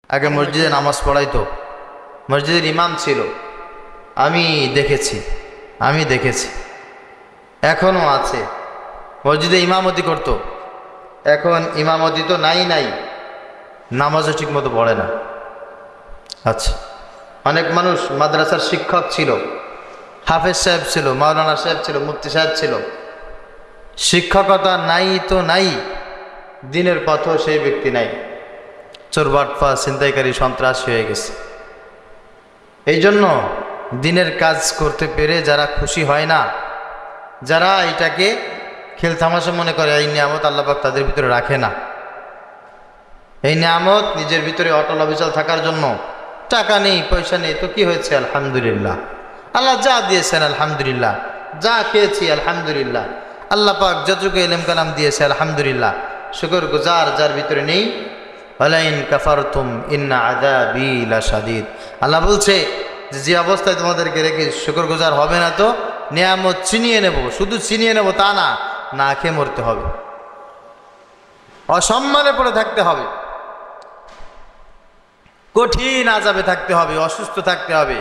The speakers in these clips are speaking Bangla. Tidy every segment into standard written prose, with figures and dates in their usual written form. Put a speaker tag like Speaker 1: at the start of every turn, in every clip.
Speaker 1: আগে মসজিদে নামাজ পড়াইতো, মসজিদের ইমাম ছিল, আমি দেখেছি এখনও আছে। মসজিদে ইমামতি করত, এখন ইমামতি তো নাই, নামাজও ঠিক মতো পড়ে না। আচ্ছা, অনেক মানুষ মাদ্রাসার শিক্ষক ছিল, হাফেজ সাহেব ছিল, মাওলানা সাহেব ছিল, মুফতি সাহেব ছিল, শিক্ষকতা নাই তো নাই, দিনের পথও সেই ব্যক্তি নাই, চোর বাটপা ছিনতাইকারী সন্ত্রাসী হয়ে গেছে। এই জন্য দিনের কাজ করতে পেরে যারা খুশি হয় না, যারা এটাকে খেলতামাশা মনে করে, এই নিয়ামত আল্লাহ পাক তাদের ভিতরে রাখে না। এই নিয়ামত নিজের ভিতরে অটল অবিচল থাকার জন্য, টাকা নেই পয়সা নেই তো কি হয়েছে, আলহামদুলিল্লাহ, আল্লাহ যা দিয়েছেন আলহামদুলিল্লাহ, যা খেয়েছি আলহামদুলিল্লাহ, আল্লাহ পাক যতটুকু ইলম কালাম দিয়েছে আলহামদুলিল্লাহ, শুকর গুজার যার ভিতরে নেই, ওয়ালাইন কাফারতুম ইন্না আযাবি লাশাদীদ। আল্লাহ বলছে যে অবস্থায় তোমাদেরকে রেখে শুকর গুজার হবে না তো নিয়ামত ছিনিয়ে নেব, শুধু ছিনিয়ে নেব তা না, না খেয়ে মরতে হবে, অসম্মানে পড়ে থাকতে হবে, কঠিন আযাবে থাকতে হবে, অসুস্থ থাকতে হবে।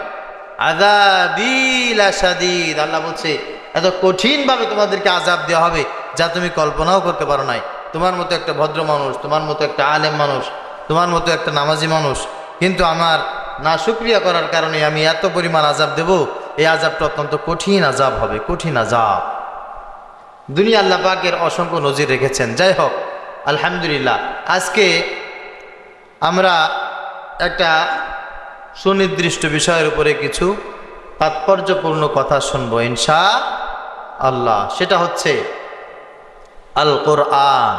Speaker 1: আযাবি লাশাদীদ, আল্লাহ বলছে এত কঠিনভাবে তোমাদেরকে আযাব দেওয়া হবে যা তুমি কল্পনাও করতে পারো নাই। তোমার মতো একটা ভদ্র মানুষ, তোমার মতো একটা আলেম মানুষ, তোমার মতো একটা নামাজি মানুষ, কিন্তু আমার নাশুকরিয়া করার কারণে আমি এত পরিমাণ আযাব দেব, এই আযাবটা অত্যন্ত কঠিন আযাব হবে, কঠিন আযাব। দুনিয়া আল্লাহ পাকের অসংখ্য নজির রেখেছেন। যাই হোক, আলহামদুলিল্লাহ, আজকে আমরা একটা সুনির্দিষ্ট বিষয়ের উপরে কিছু তাৎপর্যপূর্ণ কথা শুনবো ইনশাআল্লাহ। সেটা হচ্ছে আল কোরআন।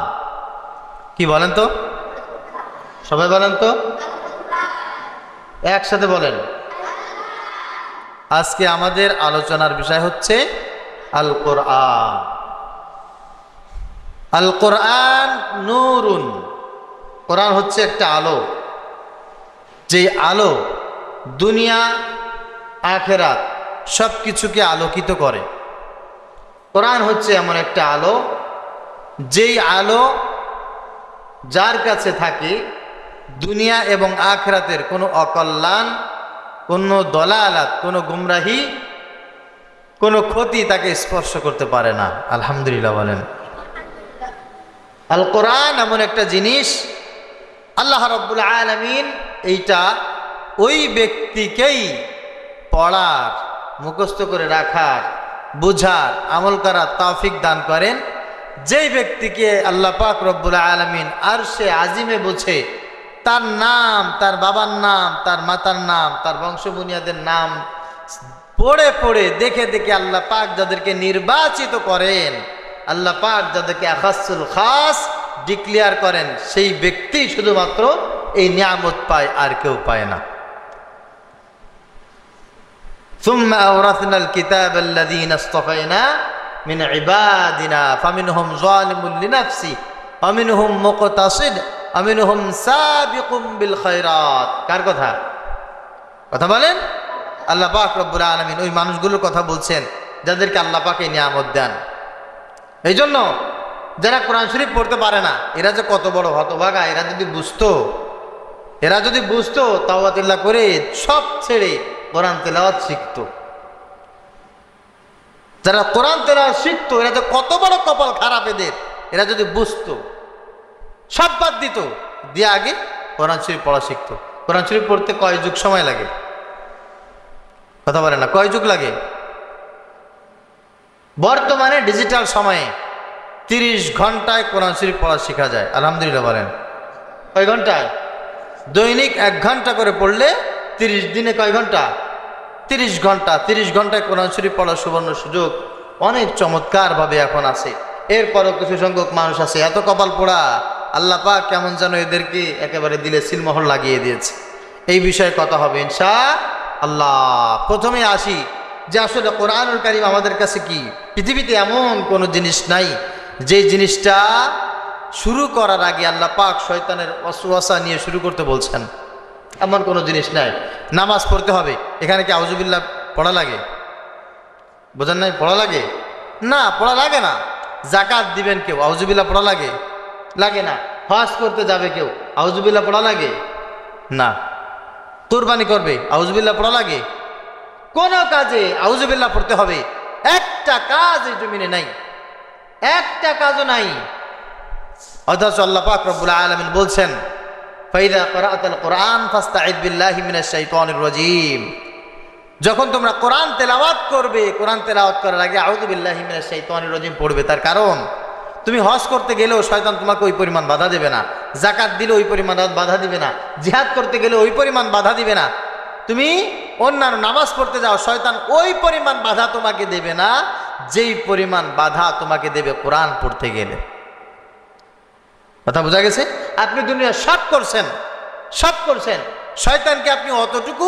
Speaker 1: কি বলেন তো, সবাই বলেন তো, একসাথে বলেন। আজকে আমাদের আলোচনার বিষয় হচ্ছে আল কোরআন। আল কোরআন নূরুন, কোরআন হচ্ছে একটা আলো, যে আলো দুনিয়া আখেরাত সব কিছুকে আলোকিত করে। কোরআন হচ্ছে এমন একটা আলো, যেই আলো যার কাছে থাকে দুনিয়া এবং আখেরাতের কোনো অকল্যাণ, কোনো দলালাত, কোনো গুমরাহি, কোনো ক্ষতি তাকে স্পর্শ করতে পারে না। আলহামদুলিল্লাহ বলেন। আল কোরআন এমন একটা জিনিস, আল্লাহ রাব্বুল আলামিন এইটা ওই ব্যক্তিকেই পড়ার, মুখস্থ করে রাখার, বুঝার, আমল করার তৌফিক দান করেন, যেই ব্যক্তিকে আল্লাহ পাক রব্বুল আলামিন আরশে আজিমে বসে তার নাম, তার বাবার নাম, তার মাতার নাম, তার বংশবুনিয়াদের নাম পড়ে পড়ে দেখে দেখে আল্লাহ পাক যাদেরকে নির্বাচিত করেন, আল্লাহ পাক যাদেরকে আখাসুল খাস ডিক্লেয়ার করেন, সেই ব্যক্তি শুধুমাত্র এই নিয়ামত পায়, আর কেউ পায় না। ثم أورثنا الكتاب الذين اصطفينا من عبادنا فمنهم ظالم لنفسه ومنهم مقتصد ومنهم سابق بالخيرات। কার কথা বলেন? আল্লাহ পাক রব্বুল আলামিন ওই মানুষগুলোর কথা বলছেন যাদেরকে আল্লাহ পাক এই নিয়ামত দেন। এই জন্য যারা কোরআন শরীফ পড়তে পারে না, এরা যে কত বড় হতভাগা, এরা যদি বুঝতো তাওবাতুল্লাহ করে সব ছেড়ে কোরআন তেলাওয়াত শিখতো। যারা কোরআন তেলাওয়াত শিখতো এরা যে কত বড় কপাল খারাপ এদের, এরা যদি বুঝতো সব বাদ দিত, দিয়ে আগে কোরআন শরীফ পড়া শিখতো। কোরআন শরীফ পড়তে কয় যুগ সময় লাগে? কথা বলে না, কয় যুগ লাগে? বর্তমানে ডিজিটাল সময়ে 30 ঘন্টায় কোরআন শরীফ পড়া শেখা যায়। আলহামদুলিল্লাহ বলেন। কয় ঘন্টায়? দৈনিক 1 ঘন্টা করে পড়লে 30 দিনে কয় ঘন্টা? 30 ঘন্টা। 30 ঘন্টায় কোরআন শরীফ পড়ার সুবর্ণ সুযোগ অনেক চমৎকারভাবে এখন আছে। এরপরও কিছু সংখ্যক মানুষ আছে এত কপাল পোড়া, আল্লাহ পাক কেমন যেন এদেরকে একেবারে দিলে সিলমোহর লাগিয়ে দিয়েছে। এই বিষয়ে কথা হবে ইনশাআল্লাহ। প্রথমে আসি যে আসলে কোরআনুল কারীম আমাদের কাছে কি, পৃথিবীতে এমন কোনো জিনিস নাই যে জিনিসটা শুরু করার আগে আল্লাহ পাক শয়তানের ওয়াসওয়াসা নিয়ে শুরু করতে বলছেন, এমন কোনো জিনিস নাই। নামাজ পড়তে হবে, এখানে কি আউযুবিল্লাহ পড়া লাগে? বোঝেন নাই? পড়া লাগে না, পড়া লাগে না। যাকাত দিবেন কেউ, আউযুবিল্লাহ পড়া লাগে? লাগে না। হজ করতে যাবে কেউ, আউযুবিল্লাহ পড়া লাগে? না। কুরবানি করবে, আউযুবিল্লাহ পড়া লাগে? কোন কাজে আউযুবিল্লাহ পড়তে হবে? একটা কাজ এই জমিনে নাই, একটা কাজও নাই। অথচ আল্লাহ পাক রব্বুল আলামিন বলছেন, ফাইদা ক্রাআতাল কুরআন ফাস্তাইদ বিল্লাহি মিনাশ শাইতানির রাজীম। যখন তোমরা কোরআন তেলাওয়াত করবে, কোরআন তেলাওয়াত করার আগে আউযু বিল্লাহি মিনাশ শাইতানির রাজীম পড়বে। তার কারণ, তুমি হজ করতে গেলেও শয়তান তোমাকে ওই পরিমাণ বাধা দেবে না, যাকাত দিলে ওই পরিমাণ বাধা দিবে না, জিহাদ করতে গেলে ওই পরিমাণ বাধা দিবে না, তুমি অন্যান্য নামাজ পড়তে যাও, শয়তান ওই পরিমাণ বাধা তোমাকে দেবে না যেই পরিমাণ বাধা তোমাকে দেবে কোরআন পড়তে গেলে। কথা বোঝা গেছে? আপনি দুনিয়া সব করছেন, শয়তানকে আপনি অতটুকু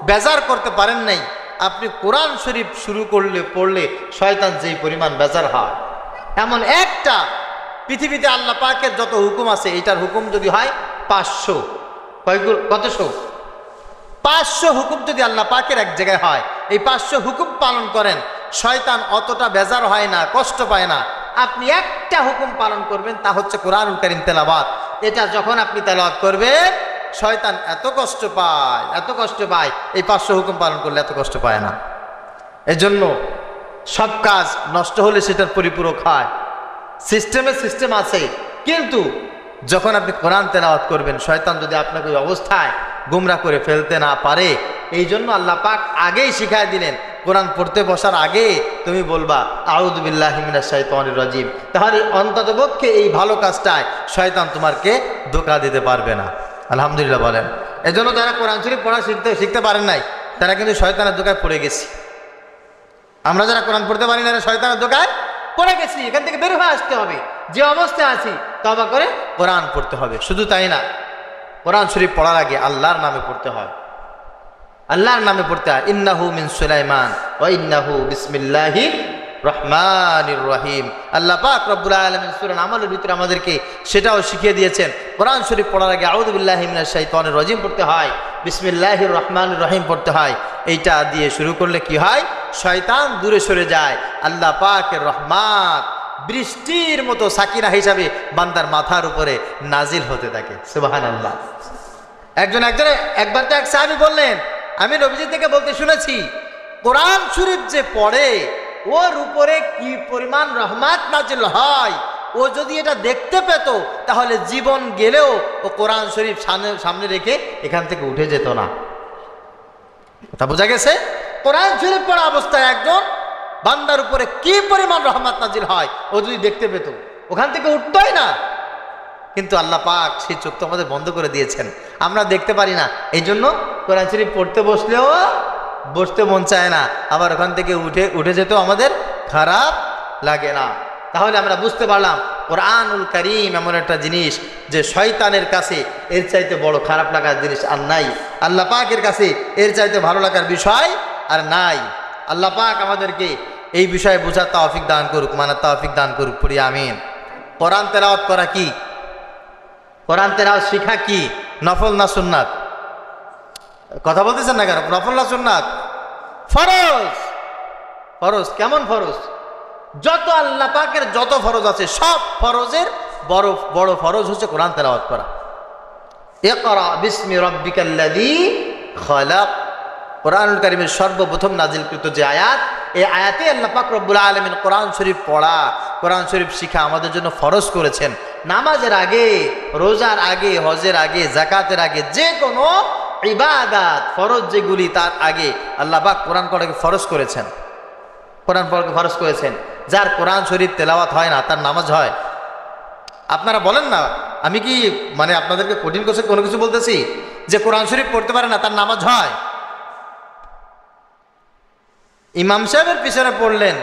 Speaker 1: বেজার করতে পারেন নাই। আপনি কোরআন শরীফ শুরু পড়লে শয়তান যেই পরিমাণ বেজার হয়, এমন একটা পৃথিবীতে আল্লাহ পাকের যত হুকুম আছে, এটার হুকুম যদি হয় 500, কতশো? 500 হুকুম যদি আল্লাহ পাকের এক জায়গায় হয়, এই 500 হুকুম পালন করেন, শয়তান অতটা বেজার হয় না, কষ্ট পায় না। আপনি একটা হুকুম পালন করবেন, তা হচ্ছে কোরআনুল কারীম তেলাওয়াত। এটা যখন আপনি তেলাওয়াত করবেন, শয়তান এত কষ্ট পায়, এই 500 হুকুম পালন করলে এত কষ্ট পায় না। এজন্য সব কাজ নষ্ট হলে সেটার পরিপূরক হয়, সিস্টেম আছে। কিন্তু যখন আপনি কোরআন তেলাওয়াত করবেন, শয়তান যদি আপনাকে ওই অবস্থায় গুমরাহ করে ফেলতে না পারে, এই জন্য আল্লাহ পাক আগেই শিখায় দিলেন, কোরআন পড়তে বসার আগে তুমি বলবা আউযু বিল্লাহি মিনাশ শাইতানির রাজীম। তাহলে অন্ততপক্ষে এই ভালো কাজটায় শয়তান তোমাকে ধোঁকা দিতে পারবে না। আলহামদুলিল্লাহ বলেন। এজন্য যারা কোরআন শরীফ পড়া শিখতে পারেন নাই, তারা কিন্তু শয়তানের ধোঁকায় পড়ে গেছে। আমরা যারা কোরআন পড়তে পারি না, শয়তানের ধোঁকায় পড়ে গেছি। এখান থেকে বের হয়ে আসতে হবে। যে অবস্থায় আছি তওবা করে কোরআন পড়তে হবে। শুধু তাই না, কোরআন শরীফ পড়ার আগে আল্লাহর নামে পড়তে হয়, আল্লাহর নামে পড়তে হয়। ইন্নাহু মিন সুলাইমান ওয়া ইন্নাহু বিসমিল্লাহির রহমানির রহিম। আল্লাহ পাক রব্বুল আলামিন সূরা নামলের ভিতরে আমাদেরকে সেটাও শিখিয়ে দিয়েছেন। কোরআন শরীফ পড়ার আগে আউযু বিল্লাহি মিনাশ শাইতানির রাজীম পড়তে হয়, বিসমিল্লাহির রহমানির রহিম পড়তে হয়। এইটা দিয়ে শুরু করলে কি হয়? শয়তান দূরে সরে যায়। আল্লাহ পাকের রহমত বৃষ্টির মতো সাকিনা হিসাবে বান্দার মাথার উপরে নাজিল হতে থাকে। সুবহানাল্লাহ। একবার তো এক সাহাবী বললেন, আমি নবীজি থেকে বলতে শুনেছি, কোরআন শরীফ যে পড়ে ওর উপরে কি পরিমাণ রহমত নাজিল হয়, ও যদি এটা দেখতে পেত তাহলে জীবন গেলেও ও কোরআন শরীফ সামনে রেখে এখান থেকে উঠে যেত না। কথা বোঝা গেছে? কোরআন শরীফ পড়া অবস্থায় একজন বান্দার উপরে কি পরিমাণ রহমত নাজিল হয়, ও যদি দেখতে পেত ওখান থেকে উঠতই না। কিন্তু আল্লাহ পাক সেই চোখ তো আমাদের বন্ধ করে দিয়েছেন, আমরা দেখতে পারি না। এই জন্য কোরআন শরীফ পড়তে বসলেও বসতে মন চায় না, আবার ওখান থেকে উঠে যেতেও আমাদের খারাপ লাগে না। তাহলে আমরা বুঝতে পারলাম কোরআনুল কারীম এমন একটা জিনিস যে শয়তানের কাছে এর চাইতে বড় খারাপ লাগার জিনিস আর নাই, আল্লাহ পাকের কাছে এর চাইতে ভালো লাগার বিষয় আর নাই। আল্লাহ পাক আমাদেরকে এই বিষয়ে বোঝার তৌফিক দান করুক, মানার তৌফিক দান করুক, পড়ি আমিন। কোরআন তেলাওয়াত করা কি? কোরআন তেলাওয়াত শিখা কি? নফল না সুন্নাত? কথা বলতেছেন না কেন? নফল না সুন্নাত? ফরজ। ফরজ। কেমন ফরজ? যত আল্লাহ পাকের যত ফরজ আছে সব ফরজের বড় বড় ফরজ হচ্ছে কোরআন তেলাওয়াত করা। ইকরা বিসমি রাব্বিকাল্লাযী খালাক, কোরআনুল কারীমের সর্বপ্রথম নাজিলকৃত যে আয়াত, এই আয়াতে আল্লাহ পাক রব্বুল আলামিন কোরআন শরীফ পড়া, কোরআন শরীফ শিখা আমাদের জন্য ফরজ করেছেন। নামাজের আগে, রোজার আগে, হজের আগে, যাকাতের আগে, যে কোনো ইবাদত ফরজ যেগুলি তার আগে আল্লাহ পাক কোরআন পড়াকে ফরজ করেছেন। কোরআন পড়াকে ফরজ করেছেন। যার কোরআন শরীফ তেলাওয়াত হয় না তার নামাজ হয়? আপনারা বলেন না, আমি কি মানে আপনাদেরকে কঠিন কোনো কিছু বলতেছি? যে কোরআন শরীফ পড়তে পারে না তার নামাজ হয়? ইমাম সাহেবের পিছনে পড়লেন,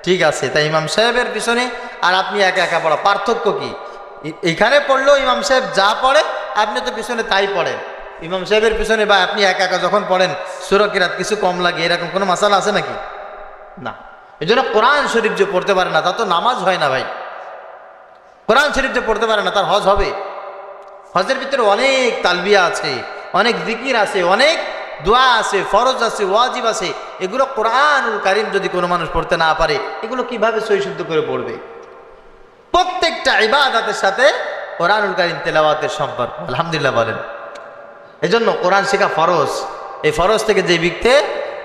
Speaker 1: ঠিক আছে, তাই ইমাম সাহেবের পিছনে আর আপনি একা একা পড়া পার্থক্য কি? এখানে পড়লেও ইমাম সাহেব যা পড়ে আপনি তো পিছনে তাই পড়েন। ইমাম সাহেবের পিছনে বা আপনি একা একা যখন পড়েন সূরা কিরাত কিছু কম লাগে, এরকম কোনো মাসালা আছে নাকি? না। এই জন্য কোরআন শরীফ যে পড়তে পারে না তার তো নামাজ হয় না ভাই। কোরআন শরীফ যে পড়তে পারে না তার হজ হবে? হজের ভিতরে অনেক তালবিয়া আছে, অনেক জিকির আছে, অনেক দোয়া আছে, ফরজ আছে, ওয়াজিব আছে। এগুলো কোরআনুল কারীম যদি কোনো মানুষ পড়তে না পারে এগুলো কিভাবে সহিশুদ্ধ করে পড়বে? প্রত্যেকটা ইবাদতের সাথে কোরআনুল কারীম তেলাওয়াতের সম্পর্ক। আলহামদুলিল্লাহ বলেন। এজন্য কোরআন শেখা ফরজ। এই ফরজ থেকে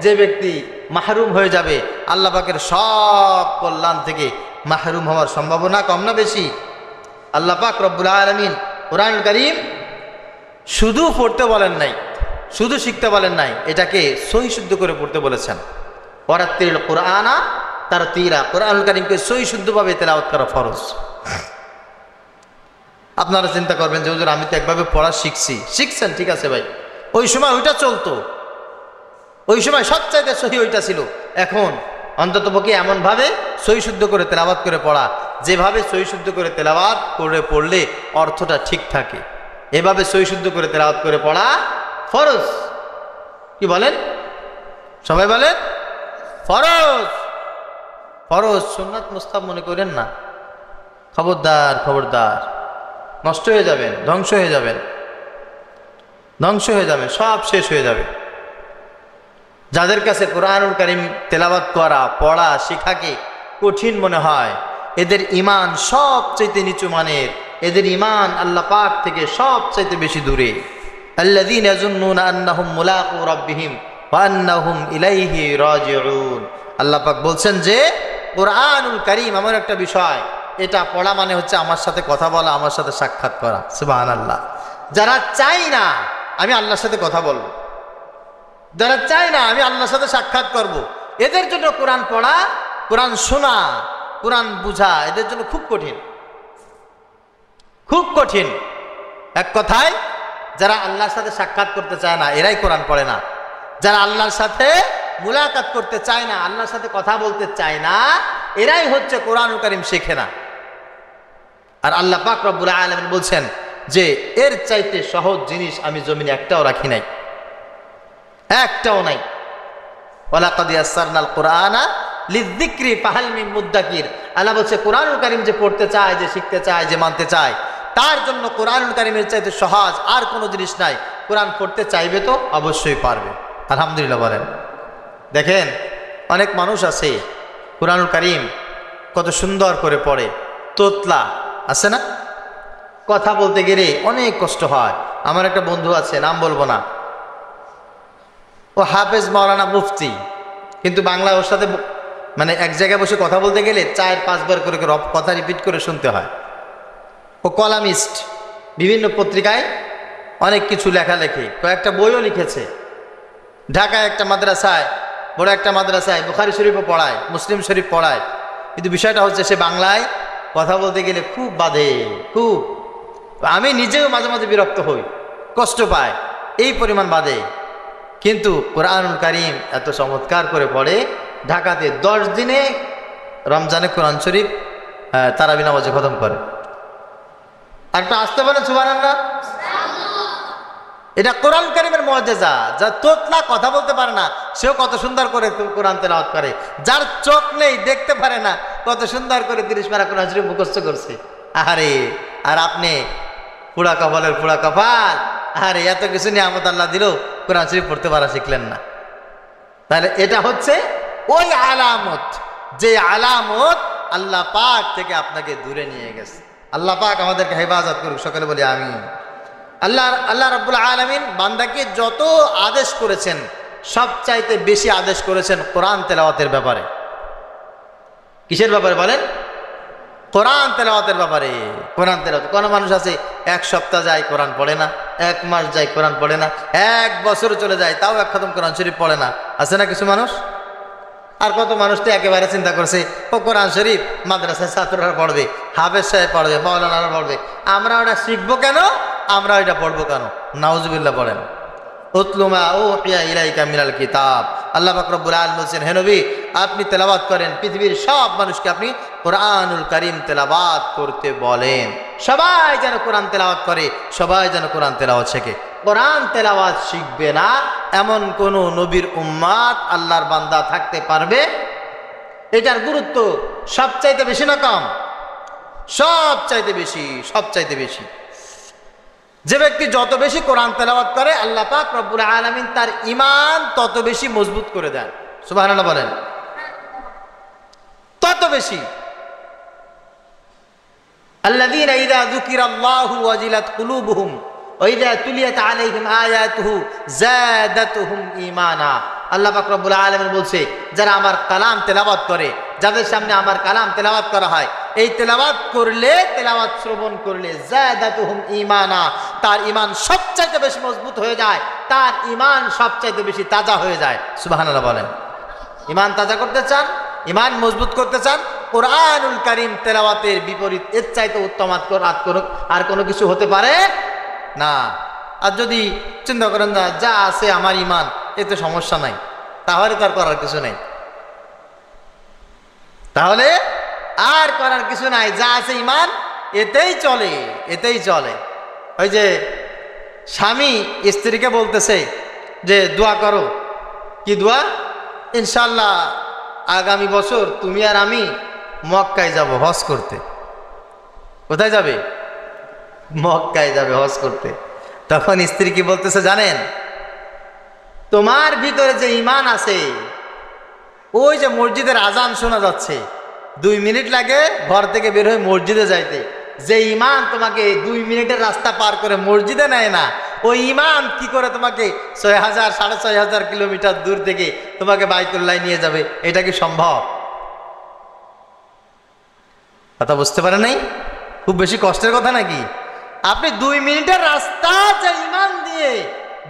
Speaker 1: যে ব্যক্তি মাহরুম হয়ে যাবে, আল্লাহ পাকের সব কল্যাণ থেকে মাহরুম হওয়ার সম্ভাবনা কম না বেশি? আল্লাহ পাক রব্বুল আলামিন কোরআনুল কারীম শুধু পড়তে বলেন নাই, শুধু শিখতে বলেন নাই, এটাকে সহি শুদ্ধ করে পড়তে বলেছেন। ওয়ারাত্তিল কুরআনা তারতিলা, কোরআনুল কারীমকে সহি শুদ্ধভাবে তেলাওয়াত করা ফরজ। আপনারা চিন্তা করবেন যে হুজুর আমি তো একভাবে পড়া শিখছেন, ঠিক আছে ভাই, ওই সময় ওইটা চলতো, ওই সময় সবচাইতে সহি ওইটা ছিল। এখন অন্ততপক্ষে এমনভাবে সহি শুদ্ধ করে তেলাওয়াত করে পড়া, যেভাবে সহি শুদ্ধ করে তেলাওয়াত করে পড়লে অর্থটা ঠিক থাকে, এভাবে সহি শুদ্ধ করে তেলাওয়াত করে পড়া ফরজ। কি বলেন সবাই? বলেন ফরজ। ফরজ, সুন্নাত মুস্তাহাব মনে করেন না। খবরদার খবরদার, নষ্ট হয়ে যাবেন, ধ্বংস হয়ে যাবেন, সব শেষ হয়ে যাবে। যাদের কাছে কোরআনুল কারীম তেলাওয়াত করা, পড়া, শিখাকে কঠিন মনে হয়, এদের ঈমান সবচাইতে নিচু মানের, এদের ঈমান আল্লাহ পাক থেকে সবচাইতে বেশি দূরে। আল্লাযীনা ইয়াযুন্নুনা আন্নাহুম মুলাকু রাব্বিহিম ওয়া আন্নাহুম ইলাইহি রাজিউন। আল্লাহ পাক বলছেন যে কোরআনুল কারীম এমন একটা বিষয়, এটা পড়া মানে হচ্ছে আমার সাথে কথা বলা, আমার সাথে সাক্ষাৎ করা। সুবহানাল্লাহ। যারা চাই না আমি আল্লাহর সাথে কথা বলবো, যারা চায় না আমি আল্লাহর সাথে সাক্ষাৎ করব, এদের জন্য কোরআন পড়া, কোরআন শোনা, কোরআন বুঝা এদের জন্য খুব কঠিন, খুব কঠিন। এক কথায় যারা আল্লাহর সাথে সাক্ষাৎ করতে চায় না এরাই কোরআন পড়ে না। যারা আল্লাহর সাথে মুলাকাত করতে চায় না, আল্লাহর সাথে কথা বলতে চায় না, এরাই হচ্ছে কোরআনুল কারীম শেখে না। আর আল্লাহ পাক রব্বুল আলামিন বলছেন যে এর চাইতে সহজ জিনিস আমি জমিনে একটাও রাখি নাই, একটাও নাই। ওয়ালাকাদ ইয়াসসারনাল কুরআনা লিযিকরি ফাহাল মিন মুদ্দাকির। আল্লাহ বলছে কোরআনুল কারীম যে পড়তে চায়, যে শিখতে চায়, যে মানতে চায়, তার জন্য কোরআনুল কারীমের চাইতে সহজ আর কোনো জিনিস নাই। কোরআন পড়তে চাইবে তো অবশ্যই পারবে। আলহামদুলিল্লাহ বলেন। দেখেন অনেক মানুষ আছে কোরআনুল কারীম কত সুন্দর করে পড়ে, তোতলা আছে না, কথা বলতে গেলে অনেক কষ্ট হয়। আমার একটা বন্ধু আছে, নাম বলবো না, ও হাফেজ মাওলানা মুফতি, কিন্তু বাংলা ওর সাথে মানে এক জায়গায় বসে কথা বলতে গেলে 4-5 বার করে কথা রিপিট করে শুনতে হয়। ও কলামিস্ট, বিভিন্ন পত্রিকায় অনেক কিছু লেখালেখি, কয়েকটা বইও লিখেছে। ঢাকায় একটা মাদ্রাসায়, বড় একটা মাদ্রাসায় বুখারী শরীফও পড়ায়, মুসলিম শরীফ পড়ায়, কিন্তু বিষয়টা হচ্ছে সে বাংলায় কথা বলতে গেলে খুব বাধে, খুব। আমি নিজেও মাঝে মাঝে বিরক্ত হই, কষ্ট পাই, এই পরিমাণ বাধে। কিন্তু কোরআনুল কারীম এত চমৎকার করে পড়ে। ঢাকাতে 10 দিনে রমজানে কোরআন শরীফ তারাবি নামাজে খতম করে। একটা আসতে পারেন সুবহানাল্লাহ। এটা কোরআন কারীমের মুআজিজা। যা তোতলা কথা বলতে পারে না সেও কত সুন্দর করে কোরআন তেলাওয়াত করে। যার চোখ নেই, দেখতে পারে না, কত সুন্দর করে 30 পারা কোরআন শরীফ মুখস্থ করছে। আরে আর আপনি পুরা কপালের পুরা কপাল, আরে এত কিছু নিয়ামত আল্লাহ দিল, কোরআন শরীফ পড়তে পারা শিখলেন না। তাহলে এটা হচ্ছে ওই আলামত, যে আলামত আল্লাহ পাক থেকে আপনাকে দূরে নিয়ে গেছে। আল্লাহ পাক আমাদেরকে হেফাজত করুক, সকলে বলি আমিন। আল্লাহ রাব্বুল আলামিন বান্দাকে যত আদেশ করেছেন, সবচাইতে বেশি আদেশ করেছেন কোরআন তেলাওয়াতের ব্যাপারে। কিসের ব্যাপারে বলেন? কোরআন তেলাওয়াতের ব্যাপারে। কোরআন তেলাওয়াত, কোন মানুষ আছে 1 সপ্তাহ যায় কোরআন পড়ে না, 1 মাস যায় কোরআন পড়ে না, 1 বছর চলে যায় তাও 1 খতম কোরআন শরীফ পড়ে না, আছে না কিছু মানুষ? আর কত মানুষ তো একেবারে চিন্তা করছে ও কোরআন শরীফ মাদ্রাসায় ছাত্ররা পড়বে, হাফেজ সাহেব পড়বে, মাওলানারা পড়বে, আমরা ওটা শিখবো কেন, আমরা ওইটা পড়বো কেন? নাউজুবিল্লাহ পড়েন। উতলু মা উহিয়া ইলাইকা মিনাল কিতাব। আল্লাহ পাক রব্বুল আলামিন বলেন, হে নবী আপনি তেলাওয়াত করেন, পৃথিবীর সব মানুষকে আপনি কোরআনুল কারীম তেলাওয়াত করতে বলেন। সবাই যেন কোরআন তেলাওয়াত করে, সবাই যেন কোরআন তেলাওয়াত শেখে। কোরআন তেলাওয়াত শিখবে না এমন কোন নবীর উম্মত আল্লাহর বান্দা থাকতে পারবে? এটার গুরুত্ব সবচাইতে বেশি না কম? সবচাইতে বেশি, সবচাইতে বেশি। যে ব্যক্তি যত বেশি কোরআন তেলাওয়াত করে আল্লাহ পাক রব্বুল আলামিন তার ঈমান তত বেশি মজবুত করে দেন। সুবহানাল্লাহ বলেন। তত বেশি। আল্লাযীনা ইযা যুকিরাল্লাহু ওয়াজিলাত কুলুবুহুম ওয়াইযা তুলিয়াত আলাইহিম আয়াতুহু যাদাতুহুম ঈমানা। আল্লাহ পাক রব্বুল আলামিন বলছে, যারা আমার কালাম তেলাওয়াত করে, যাদের সামনে আমার কালাম তেলাওয়াত করা হয়, এই তেলাওয়াত করলে, তেলাওয়াত শ্রবণ করলে যাদাতুহুম ঈমানা, তার ঈমান সবচাইতে বেশি মজবুত হয়ে যায়, তার ঈমান সবচাইতে বেশি তাজা হয়ে যায়। সুবহানাল্লাহ বলেন। ঈমান তাজা করতে চান, ঈমান মজবুত করতে চান, কোরআনুল কারীম তেলাওয়াতের বিপরীত এর চাইতে উত্তম আর কোনো কিছু হতে পারে না। আর যদি চিন্তা করেন না যা আছে আমার ঈমান, এতে সমস্যা নাই, তাহলে তার করার কিছু নাই, তাহলে আর করার কিছু নাই, যা আছে ঈমান এতেই চলে, এতেই চলে। ওই যে স্বামী স্ত্রীকে বলতেছে যে দোয়া করো, কি দোয়া? ইনশাল্লাহ আগামী বছর তুমি আর আমি মক্কায় যাব হজ করতে। কোথায় যাবে? মক্কায় যাবে হজ করতে। তখন স্ত্রী কি বলতেছে জানেন? তোমার ভিতরে যে ঈমান আছে, ওই যে মসজিদের আজান শোনা যাচ্ছে, 2 মিনিট লাগে ঘর থেকে বের হয়ে মসজিদে যাইতে, যে ঈমান তোমাকে 2 মিনিটের রাস্তা পার করে মসজিদে নেয় না, ওই ঈমান কি করে তোমাকে 6000 6500 কিলোমিটার দূর থেকে তোমাকে বাইতুল্লাহ নিয়ে যাবে? এটা কি সম্ভব? কথা বুঝতে পারে নাই? খুব বেশি কষ্টের কথা নাকি? আপনি 2 মিনিটের রাস্তা যে ঈমান দিয়ে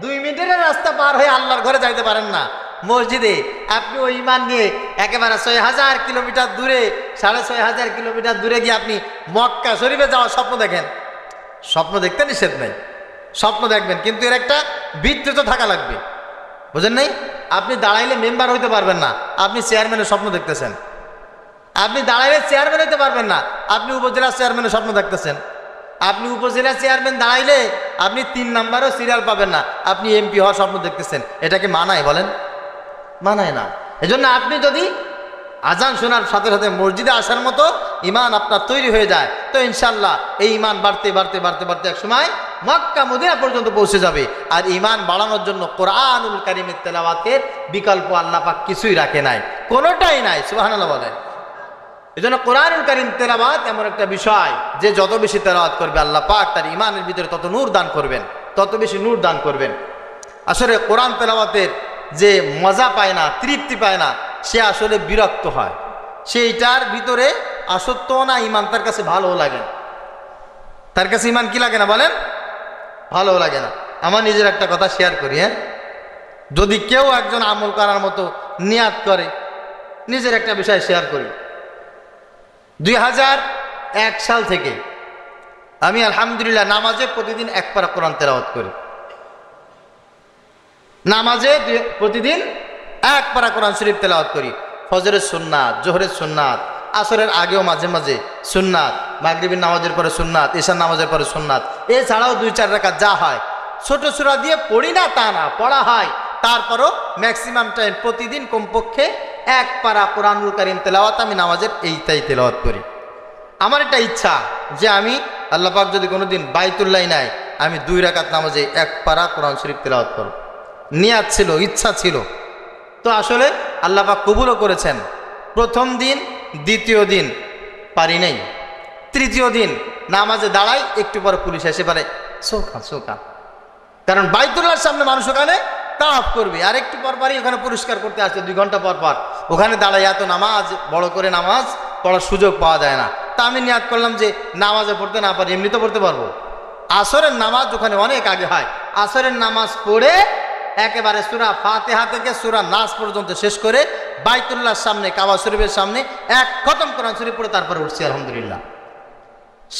Speaker 1: 2 মিনিটের রাস্তা পার হয়ে আল্লাহর ঘরে যাইতে পারেন না মসজিদে, আপনি ওই ঈমান নিয়ে একেবারে 6000 কিলোমিটার দূরে, 6500 কিলোমিটার দূরে গিয়ে আপনি মক্কা শরীফে যাওয়ার স্বপ্ন দেখেন। স্বপ্ন দেখতে নিষেধ নেই, স্বপ্ন দেখবেন, কিন্তু এর একটা ভিত্তি তো থাকা লাগবে। বুঝেন নাই? আপনি দাঁড়াইলে মেম্বার হইতে পারবেন না, আপনি চেয়ারম্যানের স্বপ্ন দেখতেছেন। আপনি দাঁড়াইলে চেয়ারম্যান হইতে পারবেন না, আপনি উপজেলা চেয়ারম্যানের স্বপ্ন দেখতেছেন। আপনি উপজেলা চেয়ারম্যান দাঁড়াইলে আপনি 3 নাম্বারও সিরিয়াল পাবেন না, আপনি এমপি হওয়ার স্বপ্ন দেখতেছেন। এটাকে মানায়? বলেন, মানায় না। এজন্য আপনি যদি আজান শোনার সাথে সাথে মসজিদে আসার মতো ঈমান আপনার তৈরি হয়ে যায়, তো ইনশাল্লাহ এই ঈমান বাড়তে বাড়তে বাড়তে বাড়তে এক সময় মক্কা মদিনা পর্যন্ত পৌঁছে যাবে। আর ঈমান বাড়ানোর জন্য কোরআনুল কারীমের তেলাওয়াতের বিকল্প আল্লাহ পাক কিছুই রাখে নাই, কোনোটাই নাই। সুবহানাল্লাহ বলেন। এজন্য কোরআনুল কারীম তেলাওয়াত এমন একটা বিষয় যে যত বেশি তেলাওয়াত করবে আল্লাহ পাক তার ঈমানের ভিতরে তত নূর দান করবেন, তত বেশি নূর দান করবেন। আসলে কোরআন তেলাওয়াতের যে মজা পায় না, তৃপ্তি পায় না, সে আসলে বিরক্ত হয়। সেইটার ভিতরে আসক্ত না, ঈমান তার কাছে ভালোও লাগে না। তার কাছে ঈমান কি লাগে না বলেন? ভালো লাগে না। আমার নিজের একটা কথা শেয়ার করি। যদি কেউ একজন আমল করার মতো নিয়াত করে, নিজের একটা বিষয় শেয়ার করি। 2001 সাল থেকে আমি আলহামদুলিল্লাহ নামাজে প্রতিদিন 1 পারা কোরআন তেলাওয়াত করি। নামাজে প্রতিদিন 1 পারা কোরআন শরীফ তেলাওয়াত করি। ফজরের সুন্নাত, জোহরের সুন্নাত, আসরের আগেও মাঝে মাঝে সুন্নাত, মাগরিবের নামাজের পরে সুন্নাত, ঈশার নামাজের পরে সুন্নাত, এছাড়াও 2-4 রাকাত যা হয় ছোট সূরা দিয়ে পড়ি না তা না, পড়া হয়। তারপরও ম্যাক্সিমাম টাইম প্রতিদিন কমপক্ষে 1 পারা কোরআনুল কারীম তেলাওয়াত আমি নামাজের এইটাই তেলাওয়াত করি। আমার একটা ইচ্ছা যে আমি আল্লাহ পাক যদি কোনোদিন বাইতুল্লাহ নাই, আমি 2 রাকাত নামাজে 1 পারা কোরআন শরীফ তেলাওয়াত করব। নিয়াত ছিল, ইচ্ছা ছিল। তো আসলে আল্লাহ পাক কবুলও করেছেন। প্রথম দিন, দ্বিতীয় দিন পারি নাই, তৃতীয় দিন নামাজে দাঁড়াই, একটু পরে পুলিশ এসে পারে সোখা, কারণ বাইতুল্লাহর সামনে মানুষ ওখানে তাওয়াফ করবে, আর একটু পরপরই ওখানে পরিষ্কার করতে আসছে, 2 ঘন্টা পর পর ওখানে দাঁড়াই। এত নামাজ, বড় করে নামাজ পড়ার সুযোগ পাওয়া যায় না। তা আমি নিয়াত করলাম যে নামাজে পড়তে না পারি, এমনি তো পড়তে পারবো। আসরের নামাজ ওখানে অনেক আগে হয়, আসরের নামাজ পড়ে একেবারে সূরা ফাতিহা থেকে সূরা নাস পর্যন্ত শেষ করে বাইতুল্লাহর সামনে, কাবা শরীফের সামনে 1 খতম কোরআন শরীফ পড়ে তারপরে উঠছি আলহামদুলিল্লাহ।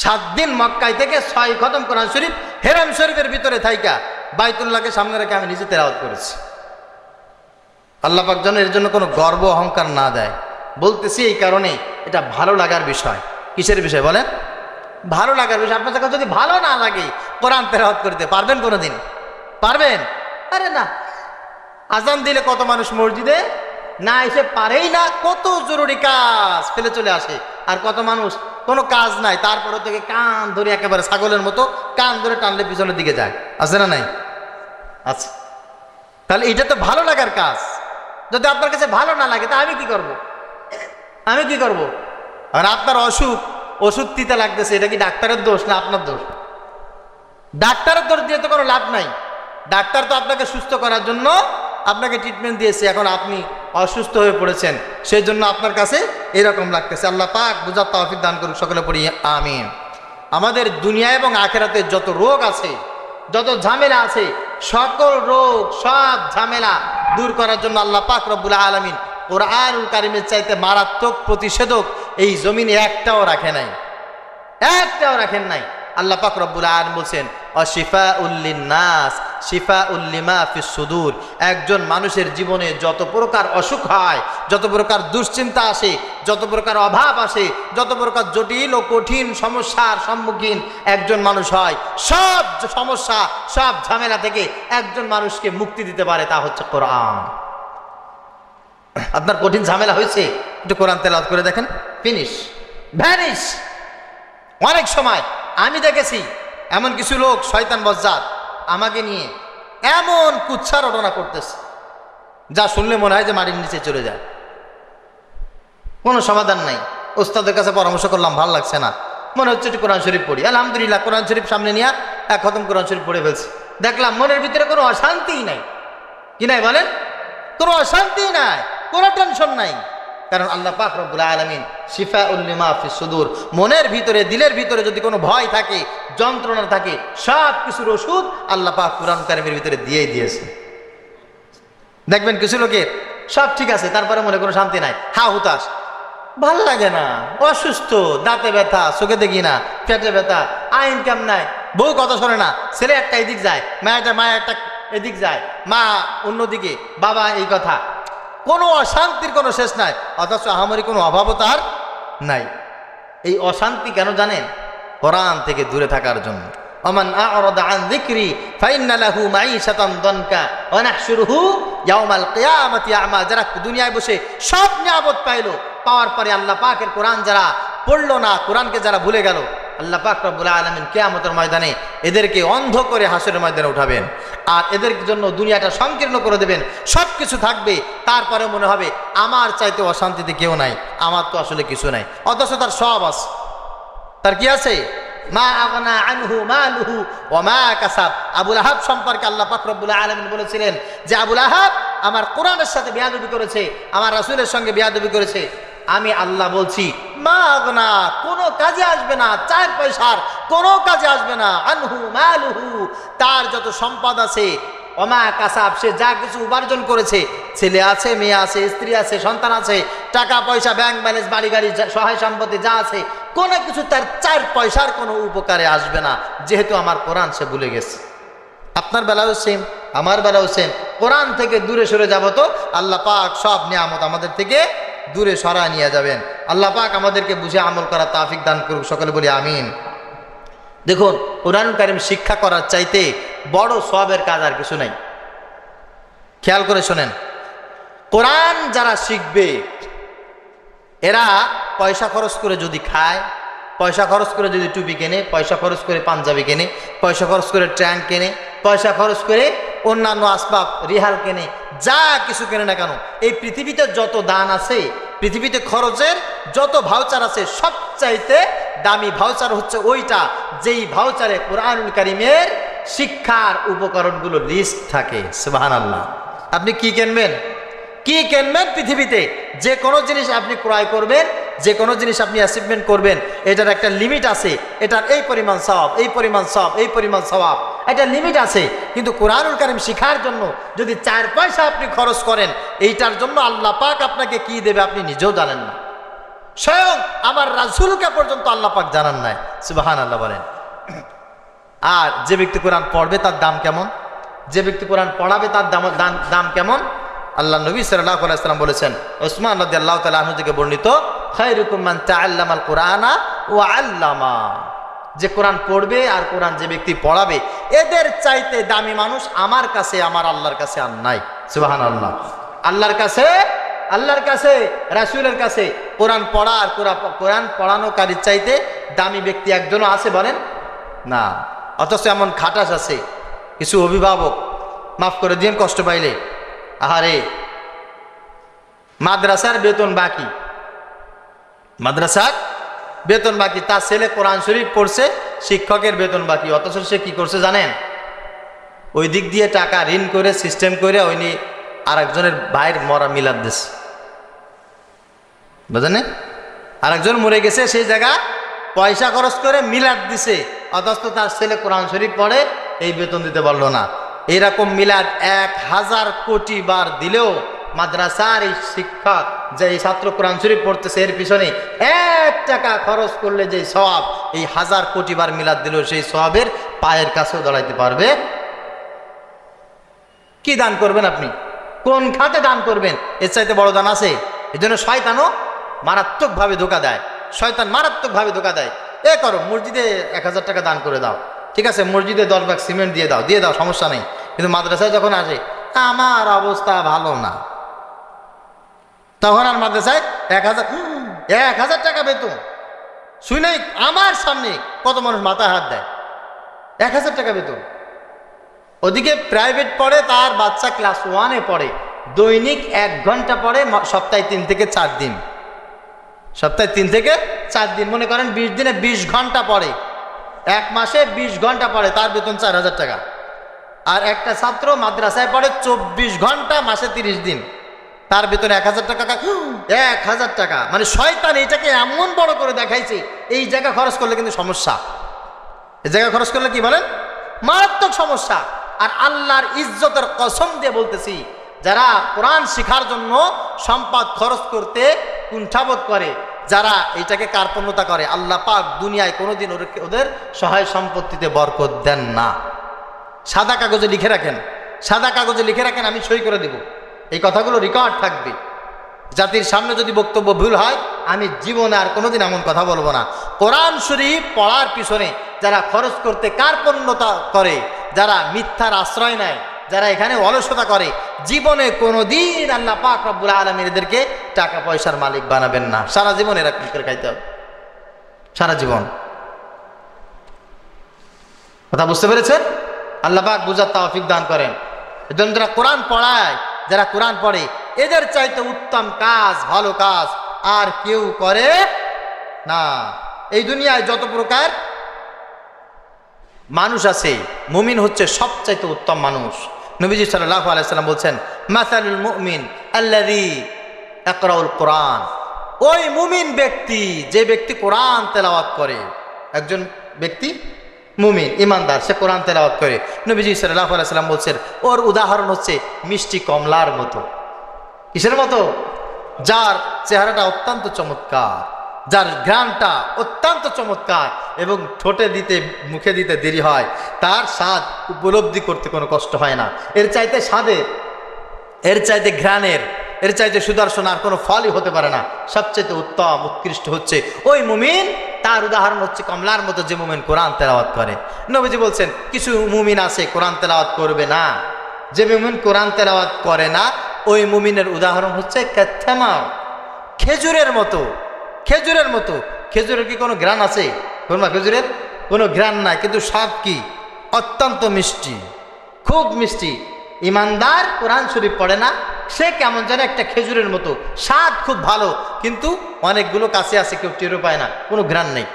Speaker 1: 7 দিন মক্কায় থেকে 6 খতম কোরআন শরীফ হেরাম শরীফের ভিতরে থাইকা বাইতুল্লাহকে সামনে রেখে আমি নিজে তেলাওয়াত করেছি। আল্লাহ পাক যেন এর জন্য কোনো গর্ব অহংকার না দেয়। বলতেছি এই কারণে, এটা ভালো লাগার বিষয়। কিসের বিষয় বলেন? ভালো লাগার বিষয়। আপনার কাছে যদি ভালো না লাগে কোরআন তেলাওয়াত করতে পারবেন কোনোদিন? পারবেন? আরে না। আজান দিলে কত মানুষ মসজিদে না এসে পারেই না, কত জরুরি কাজ ফেলে চলে আসে। আর কত মানুষ কোনো কাজ নাই, তারপরে থেকে কান ধরে একেবারে ছাগলের মতো কান ধরে টানলে পিছনের দিকে যায়, আছে না নাই? আচ্ছা, তাহলে এটা তো ভালো লাগার কাজ। যদি আপনার কাছে ভালো না লাগে তা আমি কি করব? আমি কি করব? আর আপনার অসুখ, ওষুধ তিতা লাগতেছে, এটা কি ডাক্তারের দোষ না আপনার দোষ? ডাক্তারের দোষ দিয়ে তো কোনো লাভ নাই। ডাক্তার তো আপনাকে সুস্থ করার জন্য আপনাকে ট্রিটমেন্ট দিয়েছে, এখন আপনি অসুস্থ হয়ে পড়েছেন, সেই জন্য আপনার কাছে এরকম লাগতেছে। আল্লাহ পাক বুঝার তৌফিক দান করুক, সকলে পড়ি আমিন। আমাদের দুনিয়া এবং আখিরাতে যত রোগ আছে, যত ঝামেলা আছে, সকল রোগ সব ঝামেলা দূর করার জন্য আল্লাহ পাক রব্বুল আলামিন কুরআনুল কারীমের চাইতে মারাত্মক প্রতিষেধক এই জমিনে একটাও রাখে নাই, একটাও রাখেন নাই। আল্লাহ পাক রব্বুল আলামিন বলেন অশিফাউল লিন্নাস শিফাউল লিমা ফিস সুদূর। একজন মানুষের জীবনে যত প্রকার অসুখ হয়, যত প্রকার দুশ্চিন্তা আসে, যত প্রকার অভাব আসে, যত প্রকার জটিল ও কঠিন সমস্যার সম্মুখীন একজন মানুষ হয়, সব সমস্যা সব ঝামেলা থেকে একজন মানুষকে মুক্তি দিতে পারে, তা হচ্ছে কোরআন। আপনার কঠিন ঝামেলা হয়েছে, একটু কোরআন তেলাওয়াত করে দেখেন, ফিনিশ, ভ্যানিশ। অনেক সময় আমি দেখেছি এমন কিছু লোক শয়তান বজ্জাত আমাকে নিয়ে এমন কুচ্ছা রটনা করতেছে যা শুনলে মনে হয় যে মাটির নিচে চলে যায়, কোনো সমাধান নাই। ওস্তাদের কাছে পরামর্শ করলাম, ভালো লাগছে না, মনে হচ্ছে একটু কোরআন শরীফ পড়ি। আলহামদুলিল্লাহ কোরআন শরীফ সামনে নিয়ে এক খতম কোরআন শরীফ পড়ে ফেলছি। দেখলাম মনের ভিতরে কোনো অশান্তিই নাই। কি নাই বলেন? কোনো অশান্তি নাই, কোনো টেনশন নাই। কারণ আল্লাহ পাক রব্বুল আলামিন শিফাউল লিমা ফিস সুদূর, মনের ভিতরে দিলের ভিতরে যদি কোনো ভয় থাকে, যন্ত্রণা থাকে, সব কিছুর ওষুধ আল্লাহ পাক কুরআন কারীমের ভিতরে দিয়েই দিয়েছে। দেখবেন কিছু লোকের সব ঠিক আছে, তারপরে মনে কোনো শান্তি নাই, হা হুতাশ, ভাল লাগে না, অসুস্থ, দাঁতে ব্যথা, চোখে দেখি না, পেটে ব্যথা, আয় ইনকাম নাই, বউ কথা শোনে না, ছেলে একটা এদিক যায়, মায়া একটা এদিক যায়, মা অন্যদিকে, বাবা এই কথা, কোনো অশান্তির কোনো শেষ নাই, অথচ আহামরি কোনো অভাবও তার নাই। এই অশান্তি কেন জানেন? কোরআন থেকে দূরে থাকার জন্য। ওমান আ'রাদা আন যিকরি ফাইন্না লাহু মাঈশাতান দানকা ওয়া নাহশুরুহু ইয়াওমাল কিয়ামাতি আ'মা। যারা দুনিয়ায় বসে সব নিয়ামত পাইলো, পাওয়ার পরে আল্লাহ পাকের কোরআন যারা পড়লো না, কোরআনকে যারা ভুলে গেল, আল্লাহ পাক রব্বুল আলামিন কিয়ামতের ময়দানে এদেরকে অন্ধ করে হাসরের ময়দানে উঠাবেন, আর এদের জন্য দুনিয়াটা সংকীর্ণ করে দেবেন। সব কিছু থাকবে, তারপরে মনে হবে আমার চাইতে অশান্তিতে কেউ নাই, আমার তো আসলে কিছু নাই, অথচ তার সব আছে। তার কি আছে? মা আগনা আনহু মালুহু ওয়া মা কাসাব। আবু লাহাব সম্পর্কে আল্লাহ পাক রব্বুল আলামিন বলেছিলেন যে আবু লাহাব আমার কোরআনের সাথে বেয়াদবি করেছে, আমার রাসূলের সঙ্গে বেয়াদবি করেছে। আমি আল্লাহ বলছি মা আগনা, কোনো কাজে আসবে না, 4 পয়সার কোনো কাজে আসবে না, আনহু মালুহু, তার যত সম্পদ আছে, ওমা কাসাব, সে যা কিছু উপার্জন করেছে, ছেলে আছে, মেয়ে আছে, স্ত্রী আছে, সন্তান আছে, টাকা পয়সা, ব্যাংক ব্যালেন্স, বাড়ি গাড়ি, সহায় সম্পত্তি যা আছে, কোনো কিছু তার 4 পয়সার কোনো উপকারে আসবে না, যেহেতু আমার কোরআন সে ভুলে গেছে। আপনার বেলাও সেম, আমার বেলাও সেম। কোরআন থেকে দূরে সরে যাব তো আল্লাহ পাক সব নিয়ামত আমাদের থেকে দূরে সরায় নিয়ে যাবেন। আল্লাহ পাক আমাদেরকে বুঝে আমল করার তৌফিক দান করুক, সকলে বলি আমিন। দেখুন, কোরআনুল কারীম শিক্ষা করার চাইতে বড় সওয়াবের কাজ আর কিছু নাই। খেয়াল করে শোনেন, কোরআন যারা শিখবে এরা পয়সা খরচ করে যদি খায়, পয়সা খরচ করে যদি টুপি কেনে, পয়সা খরচ করে পাঞ্জাবি কেনে, পয়সা খরচ করে ট্যাঙ্ক কেনে, পয়সা খরচ করে অন্যান্য আসবাব রিহাল কেনে, যা কিছু কেনে না কেন, এই পৃথিবীতে যত দান আছে, পৃথিবীতে খরচের যত ভাউচার আছে, সবচাইতে দামি ভাউচার হচ্ছে ওইটা যেই ভাউচারে কোরআনুল কারীমের শিক্ষার উপকরণগুলো লিস্ট থাকে। সুবহানাল্লাহ। আপনি কি কিনবেন, কি কিনবেন পৃথিবীতে, যে কোনো জিনিস আপনি ক্রয় করবেন, যে কোনো জিনিস আপনি অ্যাচিভমেন্ট করবেন, এটার একটা লিমিট আছে, এটার এই পরিমাণ সওয়াব, এই পরিমাণ সওয়াব, এই পরিমাণ সওয়াব, এটা লিমিট আছে। কিন্তু কোরআনুল কারীম শিখার জন্য যদি 4 পয়সা আপনি খরচ করেন, এইটার জন্য আল্লাহ পাক আপনাকে কি দেবে আপনি নিজেও জানেন না, স্বয়ং আমার রাসূলকে পর্যন্ত আল্লাহ পাক জানান নাই। সুবহানাল্লাহ বলেন। আর যে ব্যক্তি কোরআন পড়বে তার দাম কেমন, যে ব্যক্তি কোরআন পড়াবে তার দাম কেমন? আল্লাহ নবী সাল্লাল্লাহু আলাইহি ওয়াসাল্লাম বলেছেন, ওসমান রাদিয়াল্লাহু তাআলা আনহু থেকে বর্ণিত, খায়রুকুম মান তাআল্লামাল কুরআনা ওয়া আল্লামা, যে কোরআন পড়বে আর কোরআন যে ব্যক্তি পড়াবে, এদের চাইতে দামি মানুষ আমার কাছে, আমার আল্লাহর কাছে আর নাই। সুবহানাল্লাহ। আল্লাহর কাছে রাসূলের কাছে কোরআন পড়া আর কোরআন পড়ানোকারীর চাইতে দামি ব্যক্তি একজনও আছে বলেন না। অথচ এমন খাটাস আছে কিছু অভিভাবক, মাফ করে দিন কষ্ট পাইলে, আহারে মাদ্রাসার বেতন বাকি, মাদ্রাসার বেতন বাকি, তার ছেলে কোরআন শরীফ পড়ছে, শিক্ষকের বেতন বাকি, অথচ সে কি করছে জানেন? ওই দিক দিয়ে টাকা ঋণ করে সিস্টেম করে ওই নিয়ে আর একজনের ভাইয়ের মরা মিলাদ দিচ্ছে, বুঝলেন? আর একজন মরে গেছে, সেই জায়গা পয়সা খরচ করে মিলাদ দিছে, অথচ তার ছেলে কোরআন শরীফ পড়ে, এই বেতন দিতে পারলো না। এরকম মিলাদ 1000 কোটি বার দিলেও মাদ্রাসার এই শিক্ষক যে এই ছাত্র কোরআন শরীফ পড়তেছে এর পিছনে 1 টাকা খরচ করলে যে সওয়াব, এই 1000 কোটি বার মিলাদ দিলেও সেই সওয়াবের পায়ের কাছেও দাঁড়াইতে পারবে। কি দান করবেন আপনি? কোন খাতে দান করবেন? এর চাইতে বড় দান আছে? এই জন্য শয়তানও মারাত্মকভাবে ধোঁকা দেয়, শয়তান মারাত্মকভাবে ধোঁকা দেয়। এ করো, মসজিদে 1000 টাকা দান করে দাও, ঠিক আছে, মসজিদে 10 ব্যাগ সিমেন্ট দিয়ে দাও, সমস্যা নেই। কিন্তু মাদ্রাসায় যখন আসে আমার অবস্থা ভালো না, তখন আর মাদ্রাসায় 1000 টাকা বেতন শুনেই আমার সামনে কত মানুষ মাথায় হাত দেয়। 1000 টাকা বেতন, ওদিকে প্রাইভেট পড়ে, তার বাচ্চা ক্লাস 1-এ পড়ে, দৈনিক 1 ঘন্টা পড়ে, সপ্তাহে 3 থেকে 4 দিন, সপ্তাহে 3 থেকে 4 দিন, মনে করেন 20 দিনে 20 ঘন্টা পড়ে, 1 মাসে 20 ঘন্টা পড়ে, তার বেতন 4000 টাকা। আর একটা ছাত্র মাদ্রাসায় পড়ে 24 ঘন্টা, মাসে 30 দিন, তার বেতন 1000 টাকা। 1000 টাকা মানে শয়তান এটাকে এমন বড় করে দেখাইছে, এই জায়গা খরচ করলে কিন্তু সমস্যা, এই জায়গা খরচ করলে কি বলেন, মারাত্মক সমস্যা। আর আল্লাহর ইজ্জতের কসম দিয়ে বলতেছি, যারা কোরআন শেখার জন্য সম্পদ খরচ করতে কুণ্ঠাবোধ করে, যারা এইটাকে কার্পণ্যতা করে, আল্লাহ পাক দুনিয়ায় কোনোদিন ওদের সহায় সম্পত্তিতে বরকত দেন না। সাদা কাগজে লিখে রাখেন, সাদা কাগজে লিখে রাখেন, আমি সই করে দেব, এই কথাগুলো রেকর্ড থাকবে। জাতির সামনে যদি বক্তব্য ভুল হয়, আমি জীবনে আর কোনোদিন এমন কথা বলবো না। কোরআন শরীফ পড়ার পিছনে যারা খরচ করতে কার্পণ্যতা করে, যারা মিথ্যার আশ্রয় নেয়, যারা এখানে অলসতা করে, জীবনে কোনোদিন আল্লাহ পাক রব্বুল আলামিন এদেরকে টাকা পয়সার মালিক বানাবেন না। সারা জীবন এরা করে খাইতে হবে, সারা জীবন। কথা বুঝতে পেরেছেন? আল্লাহ পাক বুঝার তৌফিক দান করেন। এজন্য যারা কোরআন পড়ায়, যারা কোরআন পড়ে, এদের চাইতে উত্তম কাজ, ভালো কাজ আর কেউ করে না। এই দুনিয়ায় যত প্রকার মানুষ আছে, মুমিন হচ্ছে সবচাইতে উত্তম মানুষ। নবীজি সাল্লাল্লাহু আলাইহি সাল্লাম বলছেন, মাসালুল মুমিন আল্লাযী ইয়াকরাউল কোরআন, ওই মুমিন ব্যক্তি যে ব্যক্তি কোরআন তেলাওয়াত করে, একজন ব্যক্তি মুমিন ইমানদার, সে কোরআন তেলাওয়াত করে, নবীজি সাল্লাল্লাহু আলাইহি সাল্লাম বলছেন ওর উদাহরণ হচ্ছে মিষ্টি কমলার মতো। কিসের মতো? যার চেহারাটা অত্যন্ত চমৎকার, যার ঘ্রাণটা অত্যন্ত চমৎকার এবং ঠোঁটে দিতে মুখে দিতে দেরি হয়, তার স্বাদ উপলব্ধি করতে কোনো কষ্ট হয় না। এর চাইতে স্বাদের, এর চাইতে ঘ্রাণের, এর চাইতে সুদর্শন আর কোনো ফলই হতে পারে না। সবচেয়ে উত্তম উৎকৃষ্ট হচ্ছে ওই মুমিন, তার উদাহরণ হচ্ছে কমলার মতো, যে মুমিন কোরআন তেলাওয়াত করে। নবীজি বলছেন কিছু মুমিন আছে কোরআন তেলাওয়াত করবে না, যে মুমিন কোরআন তেলাওয়াত করে না ওই মুমিনের উদাহরণ হচ্ছে কাত্তামার, খেজুরের মতো। খেজুরের মতো, খেজুরের কি কোনো ঘ্রাণ আছে? খেজুরের কোনো ঘ্রাণ নাই, কিন্তু স্বাদ কি? অত্যন্ত মিষ্টি, খুব মিষ্টি। ইমানদার কোরআন শরীফ পড়ে না, সে কেমন যেন একটা খেজুরের মতো, স্বাদ খুব ভালো, কিন্তু অনেকগুলো কাছে আছে, কেউ টেরও পায় না, কোনো ঘ্রাণ নেই,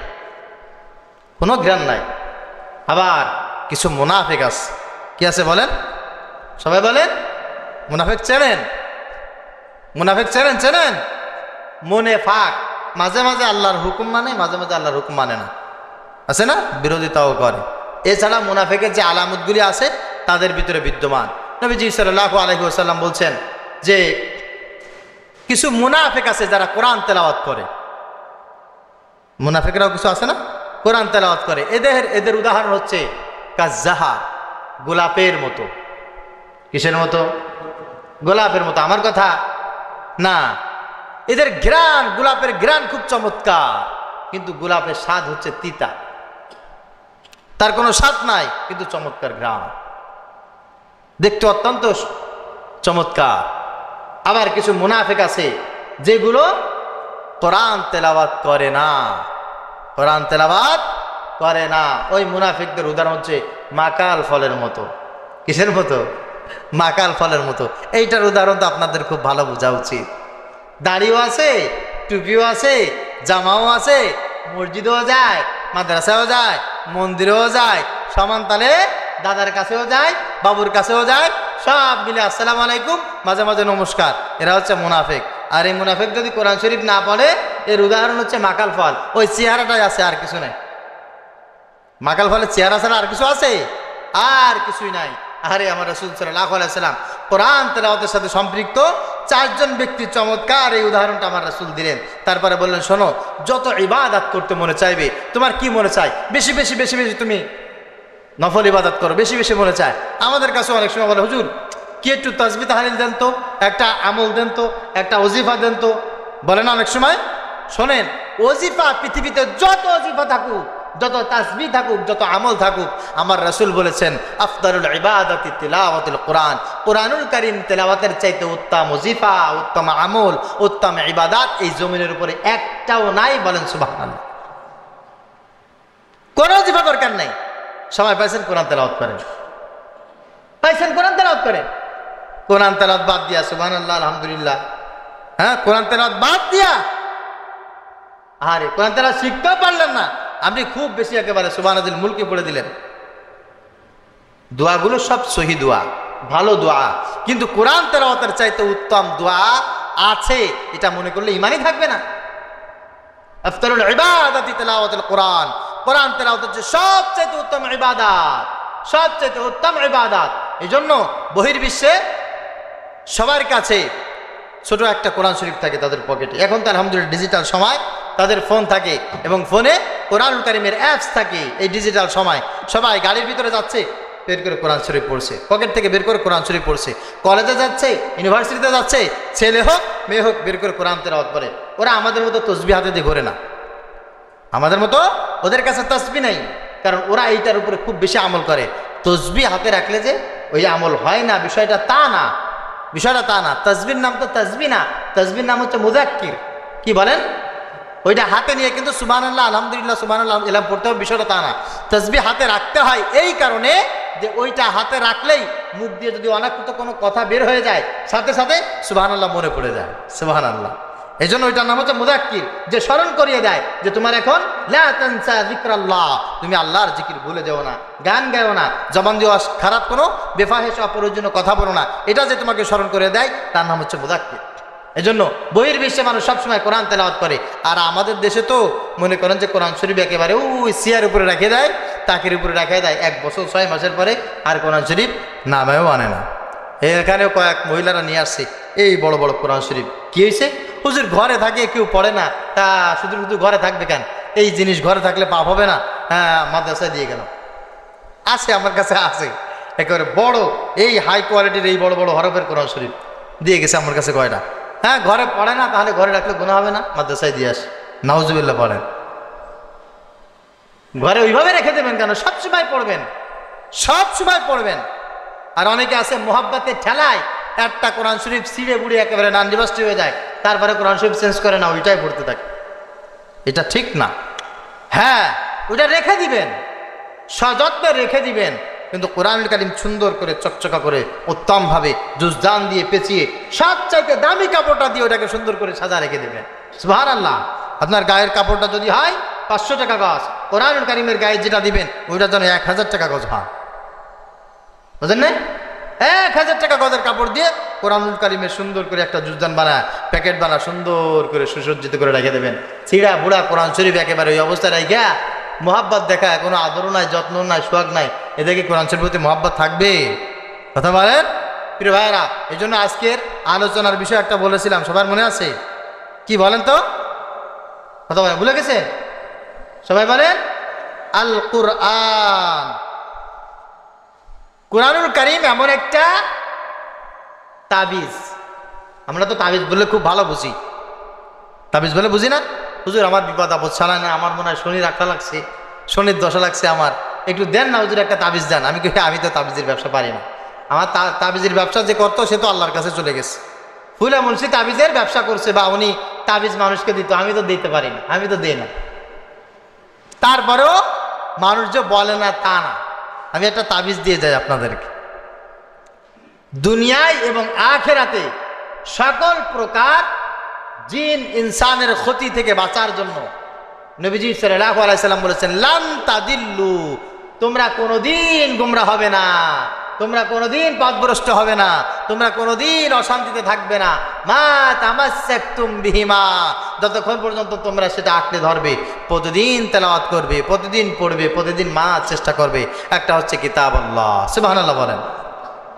Speaker 1: কোনো ঘ্রাণ নাই। আবার কিছু মুনাফিক আছে, কি আছে বলেন? সবাই বলেন মুনাফিক চেনেন? মুনাফিক চেনেন? চেনেন? মুনাফিক মাঝে মাঝে আল্লাহর হুকুম মানে, মাঝে মাঝে আল্লাহর হুকুম মানে না, আছে না? বিরোধিতাও করে। এছাড়া মুনাফিকের যে আলামতগুলি আছে তাদের ভিতরে বিদ্যমান। নবীজি সাল্লাল্লাহু আলাইহি ওয়াসাল্লাম বলছেন যে কিছু মুনাফিক আছে যারা কোরআন তেলাওয়াত করে। মুনাফিকরাও কিছু আছে না, কোরআন তেলাওয়াত করে। এদের উদাহরণ হচ্ছে কাজ্জাহার, গোলাপের মতো। কিসের মতো? গোলাপের মতো। আমার কথা না, এদের ঘ্রাণ, গোলাপের ঘ্রাণ খুব চমৎকার, কিন্তু গোলাপের স্বাদ হচ্ছে তিতা, তার কোনো স্বাদ নাই, কিন্তু চমৎকার ঘ্রাণ, দেখতে অত্যন্ত চমৎকার। আবার কিছু মুনাফিক আছে যেগুলো কোরআন তেলাওয়াত করে না, কোরআন তেলাওয়াত করে না। ওই মুনাফিকদের উদাহরণ হচ্ছে মাকাল ফলের মতো। কিসের মতো? মাকাল ফলের মতো। এইটার উদাহরণ তো আপনাদের খুব ভালো বোঝা উচিত। দাড়িও আছে, টুপিও আছে, জামাও আছে, মসজিদেও যায়, মাদ্রাসাও যায়, মন্দিরেও যায়, সমান তালে দাদার কাছেও যায়, বাবুর কাছেও যায়, সব মিলে আসসালামু আলাইকুম, মাঝে মাঝে নমস্কার। এরা হচ্ছে মুনাফিক। আর এই মুনাফিক যদি কোরআন শরীফ না পড়ে, এর উদাহরণ হচ্ছে মাকাল ফল। ওই চেহারাটাই আছে, আর কিছু নাই। মাকাল ফলের চেহারা ছাড়া আর কিছু আছে? আর কিছুই নাই। আরে আমার রাসূল সাল্লাল্লাহু আলাইহি ওয়াসাল্লাম কোরআন তেলাওয়াতের সাথে সম্পৃক্ত 4 জন ব্যক্তির চমৎকার এই উদাহরণটা আমার রাসূল দিলেন। তারপরে বললেন, শোনো, যত ইবাদত করতে মনে চাইবে, তোমার কি মনে চায়, বেশি বেশি বেশি বেশি তুমি নফল ইবাদত করো, বেশি বেশি মনে চায়। আমাদের কাছে অনেক সময় বলে, হুজুর কি একটু তাসবিহ তাহলিল দেন তো, একটা আমল দেন তো, একটা ওজিফা দেন তো, বলে না অনেক সময়। শোনেন, ওজিফা পৃথিবীতে যত ওজিফা থাকুক, যত তাসবিহ থাকুক, যত আমল থাকুক, আমার রাসূল বলেছেন আফদালুল ইবাদাতি তিলাওয়াতুল কোরআন। কোরআনুল কারীম তেলাওয়াতের চাইতে উত্তম ওজিফা, উত্তম আমল, উত্তম ইবাদত এই জমিনের উপরে একটাও নাই। বলেন সুবহানাল্লাহ। কোন ওজিফা দরকার নাই, সময় পাইছেন কোরআন তেলাওয়াত করেন, পাইছেন কোরআন তেলাওয়াত করেন। কোরআন তেলাওয়াত বাদ দিয়া সুবহানাল্লাহ আলহামদুলিল্লাহ, হ্যাঁ, কোরআন তেলাওয়াত বাদ দিয়া, আরে কোরআন তেলাওয়াত শিখতেও পারলেন না, আপনি খুব বেশি একেবারে সুবহানাল মুলকে পড়ে দিলেন। দোয়াগুলো সব সহি দোয়া, ভালো দোয়া, কিন্তু কোরআন তেলাওয়াতের চাইতে উত্তম দোয়া আছে এটা মনে করলে ঈমানই থাকবে না। আফতারুল ইবাদাতি তিলাওয়াতুল কোরআন। কোরআন তেলাওয়াত হচ্ছে সবচেয়ে উত্তম ইবাদত, সবচেয়ে উত্তম ইবাদত। এই জন্য বহির্বিশ্বে সবার কাছে ছোট একটা কোরআন শরীফ থাকে তাদের পকেটে। এখন তো আলহামদুলিল্লাহ ডিজিটাল সময়, তাদের ফোন থাকে এবং ফোনে কোরআনুল কারীমের অ্যাপস থাকে। এই ডিজিটাল সময় সবাই গাড়ির ভিতরে যাচ্ছে, বের করে কোরআন শরীফ পড়ছে, পকেট থেকে বের করে কোরআন শরীফ পড়ছে, কলেজে যাচ্ছে, ইউনিভার্সিটিতে যাচ্ছে, ছেলে হোক মেয়ে হোক, বের করে কোরআন তেলাওয়াত করে। ওরা আমাদের মতো তসবিহ হাতে দিয়ে ঘোরে না, আমাদের মতো ওদের কাছে তসবিহ নাই, কারণ ওরা এইটার উপরে খুব বেশি আমল করে। তসবিহ হাতে রাখলে যে ওই আমল হয় না, বিষয়টা তা না, বিষয়টা তা না। তসবির নাম তো তসবিহ না, তসবির নাম হচ্ছে মুযাক্কির। কি বলেন? ওইটা হাতে নিয়ে কিন্তু সুবহানাল্লাহ আলহামদুলিল্লাহ সুবহানাল্লাহ ইলাম পড়তে হবে, বিষয়টা তা না। তসবিহ হাতে রাখতে হয় এই কারণে যে ওইটা হাতে রাখলেই মুখ দিয়ে যদি অনাকৃত কোনো কথা বের হয়ে যায়, সাথে সাথে সুবহানাল্লাহ মনে পড়ে যায়। সুবহানাল্লাহ, এই জন্য ওইটার নাম হচ্ছে মুযাক্কির, যে স্মরণ করিয়ে দেয় যে তোমার এখন লা তানসা যিকরাল্লাহ, তুমি আল্লাহর জিকির ভুলে যাও না, গান গাও না, জবান দিয়ে খারাপ কোনো বেফাহেশ অপ্রয়োজনীয় কথা বলো না, এটা যে তোমাকে স্মরণ করে দেয় তার নাম হচ্ছে মুযাক্কির। এই জন্য বহির্বিশ্বে মানুষ সবসময় কোরআন তেলাওয়াত করে, আর আমাদের দেশে তো মনে করেন যে কোরআন শরীফ একেবারে ওই চেয়ার উপরে রেখে দেয়, তাকের উপরে রেখে দেয়, 1 বছর 6 মাসের পরে আর কোরআন শরীফ নামেও আনে না। এখানেও কয়েক মহিলারা নিয়ে আসছে এই বড় বড় কোরআন শরীফ। কি হয়েছে? হুজুর ঘরে থাকে, কেউ পড়ে না, তা শুধু শুধু ঘরে থাকবে কেন? এই জিনিস ঘরে থাকলে পাপ হবে না? হ্যাঁ, মাদ্রাসায় দিয়ে গেল। আছে, আমার কাছে আছে একেবারে বড়, এই হাই কোয়ালিটির এই বড় বড় হরফের কোরআন শরীফ দিয়ে গেছে আমার কাছে কয়টা। হ্যাঁ, ঘরে পড়ে না, তাহলে ঘরে রাখলে গুনাহ হবে না? মাদ্রাসায় দিয়ে আসে, নাউজুবিল্লাহ পড়েন। ঘরে ওইভাবে রেখে দেবেন কেন? সবসময় পড়বেন, সবসময় পড়বেন। আর অনেকে আছে মোহাব্বতে ঠেলায় একটা কোরআন শরীফ ছিঁড়ে বুড়ে একেবারে নান্দিবাস্তি হয়ে যায়, তারপরে কোরআন শরীফ চেঞ্জ করে না, ওইটাই পড়তে থাকে। এটা ঠিক না। হ্যাঁ, ওইটা রেখে দিবেন, সযত্নে রেখে দিবেন, কিন্তু কোরআনুল কারীম সুন্দর করে চকচকা করে উত্তমভাবে জুজদান দিয়ে পেঁচিয়ে সবচাইতে দামি কাপড়টা দিয়ে ওটাকে সুন্দর করে সাজা রেখে দেবেন। সুবহানাল্লাহ। আপনার গায়ের কাপড়টা যদি হয় 500 টাকা গজ, কোরআনুল কারীমের গায়ে যেটা দিবেন ওইটা যেন 1000 টাকা গজ হয়। বুঝলেন না? 1000 টাকা গজের কাপড় দিয়ে কোরআনুল কারীমের সুন্দর করে একটা জুজদান বানায়, প্যাকেট বানা সুন্দর করে সুসজ্জিত করে রেখে দেবেন। ছিঁড়া বুড়া কোরআন শরীফ একেবারে ওই অবস্থায় রেখে মোহাব্বত দেখায়, কোনো আদরও নাই, যত্ন নাই, সোহাগ নাই, এদেরকে কোরআন শরীফের প্রতি মোহাব্বত থাকবে? কথা বলেন প্রিয় ভাইয়েরা। এই জন্য আজকের আলোচনার বিষয় একটা বলেছিলাম, সবার মনে আছে? কি বলেন তো? কথা বলেন, ভুলে গেছে? সবাই বলেন আল কুরআন। কোরআনুল কারীম এমন একটা তাবিজ। আমরা তো তাবিজ বললে খুব ভালো বুঝি, তাবিজ বলে বুঝি না? হুজুর আমার বিপদ আপদ ছাড়ায় না, আমার মনে হয় শনি রাখা লাগছে, শনির দশা লাগছে, আমার একটু দেন না হুজুর, একটা তাবিজ দেন। আমি আমি তো তাবিজের ব্যবসা পারি না, আমার তাবিজের ব্যবসা যে করতো সে তো আল্লাহর কাছে চলে গেছে। ফুলা মুন্সি তাবিজের ব্যবসা করছে, বা উনি তাবিজ মানুষকে দিত, আমি তো দিতে পারি না, আমি তো দিই না। তারপরেও মানুষ যে বলে না তা না, আমি একটা তাবিজ দিয়ে যাই আপনাদেরকে। দুনিয়ায় এবং আখিরাতে সকল প্রকার জিন ইনসানের ক্ষতি থেকে বাঁচার জন্য নবীজি সাল্লাল্লাহু আলাইহি সাল্লাম বলেছেন, লান তাদিল্লু, তোমরা কোনোদিন গোমরাহ হবে না, তোমরা কোনোদিন পথভ্রষ্ট হবে না, তোমরা কোনোদিন অশান্তিতে থাকবে না, মা তামাসসাকতুম বিহিমা, যতক্ষণ পর্যন্ত তোমরা সেটা আঁকড়ে ধরবে, প্রতিদিন তেলাওয়াত করবে, প্রতিদিন পড়বে, প্রতিদিন চেষ্টা করবে। একটা হচ্ছে কিতাবুল্লাহ, সুবহানাল্লাহ বলেন।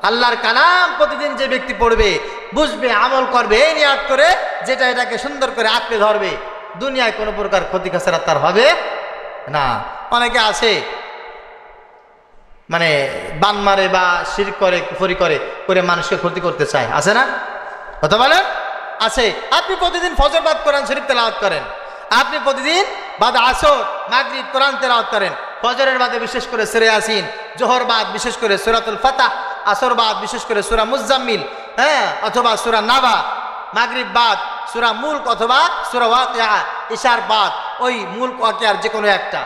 Speaker 1: আল্লাহর কালাম প্রতিদিন যে ব্যক্তি পড়বে, বুঝবে, আমল করবে, এই নিয়াত করে যেটা এটাকে সুন্দর করে আঁকড়ে ধরবে, দুনিয়ায় কোনো প্রকার ক্ষতি খাসারাত তার হবে না। অনেকে আছে মানে বান মারে বা শিরক করে, কুফরি করে মানুষকে ক্ষতি করতে চায়, আছে না? কথা বলেন, আছে। আপনি প্রতিদিন ফজর বাদ কোরআন শরীফ তেলাওয়াত করেন, আপনি প্রতিদিন বাদ আসর মাগরিব কোরআন তেলাওয়াত করেন, ফজরের বাদে বিশেষ করে সূরা ইয়াসিন, জোহর বাদ বিশেষ করে সূরাতুল ফাতাহ, আসর বাদ বিশেষ করে সূরা মুজাম্মিল, অথবা সূরা নাবা, মাগরিব বাদ সূরা মুলক অথবা সূরা ওয়াকিয়া, ইশার বাদ ওই মুলক ওয়াকিয়ার যে কোনো একটা।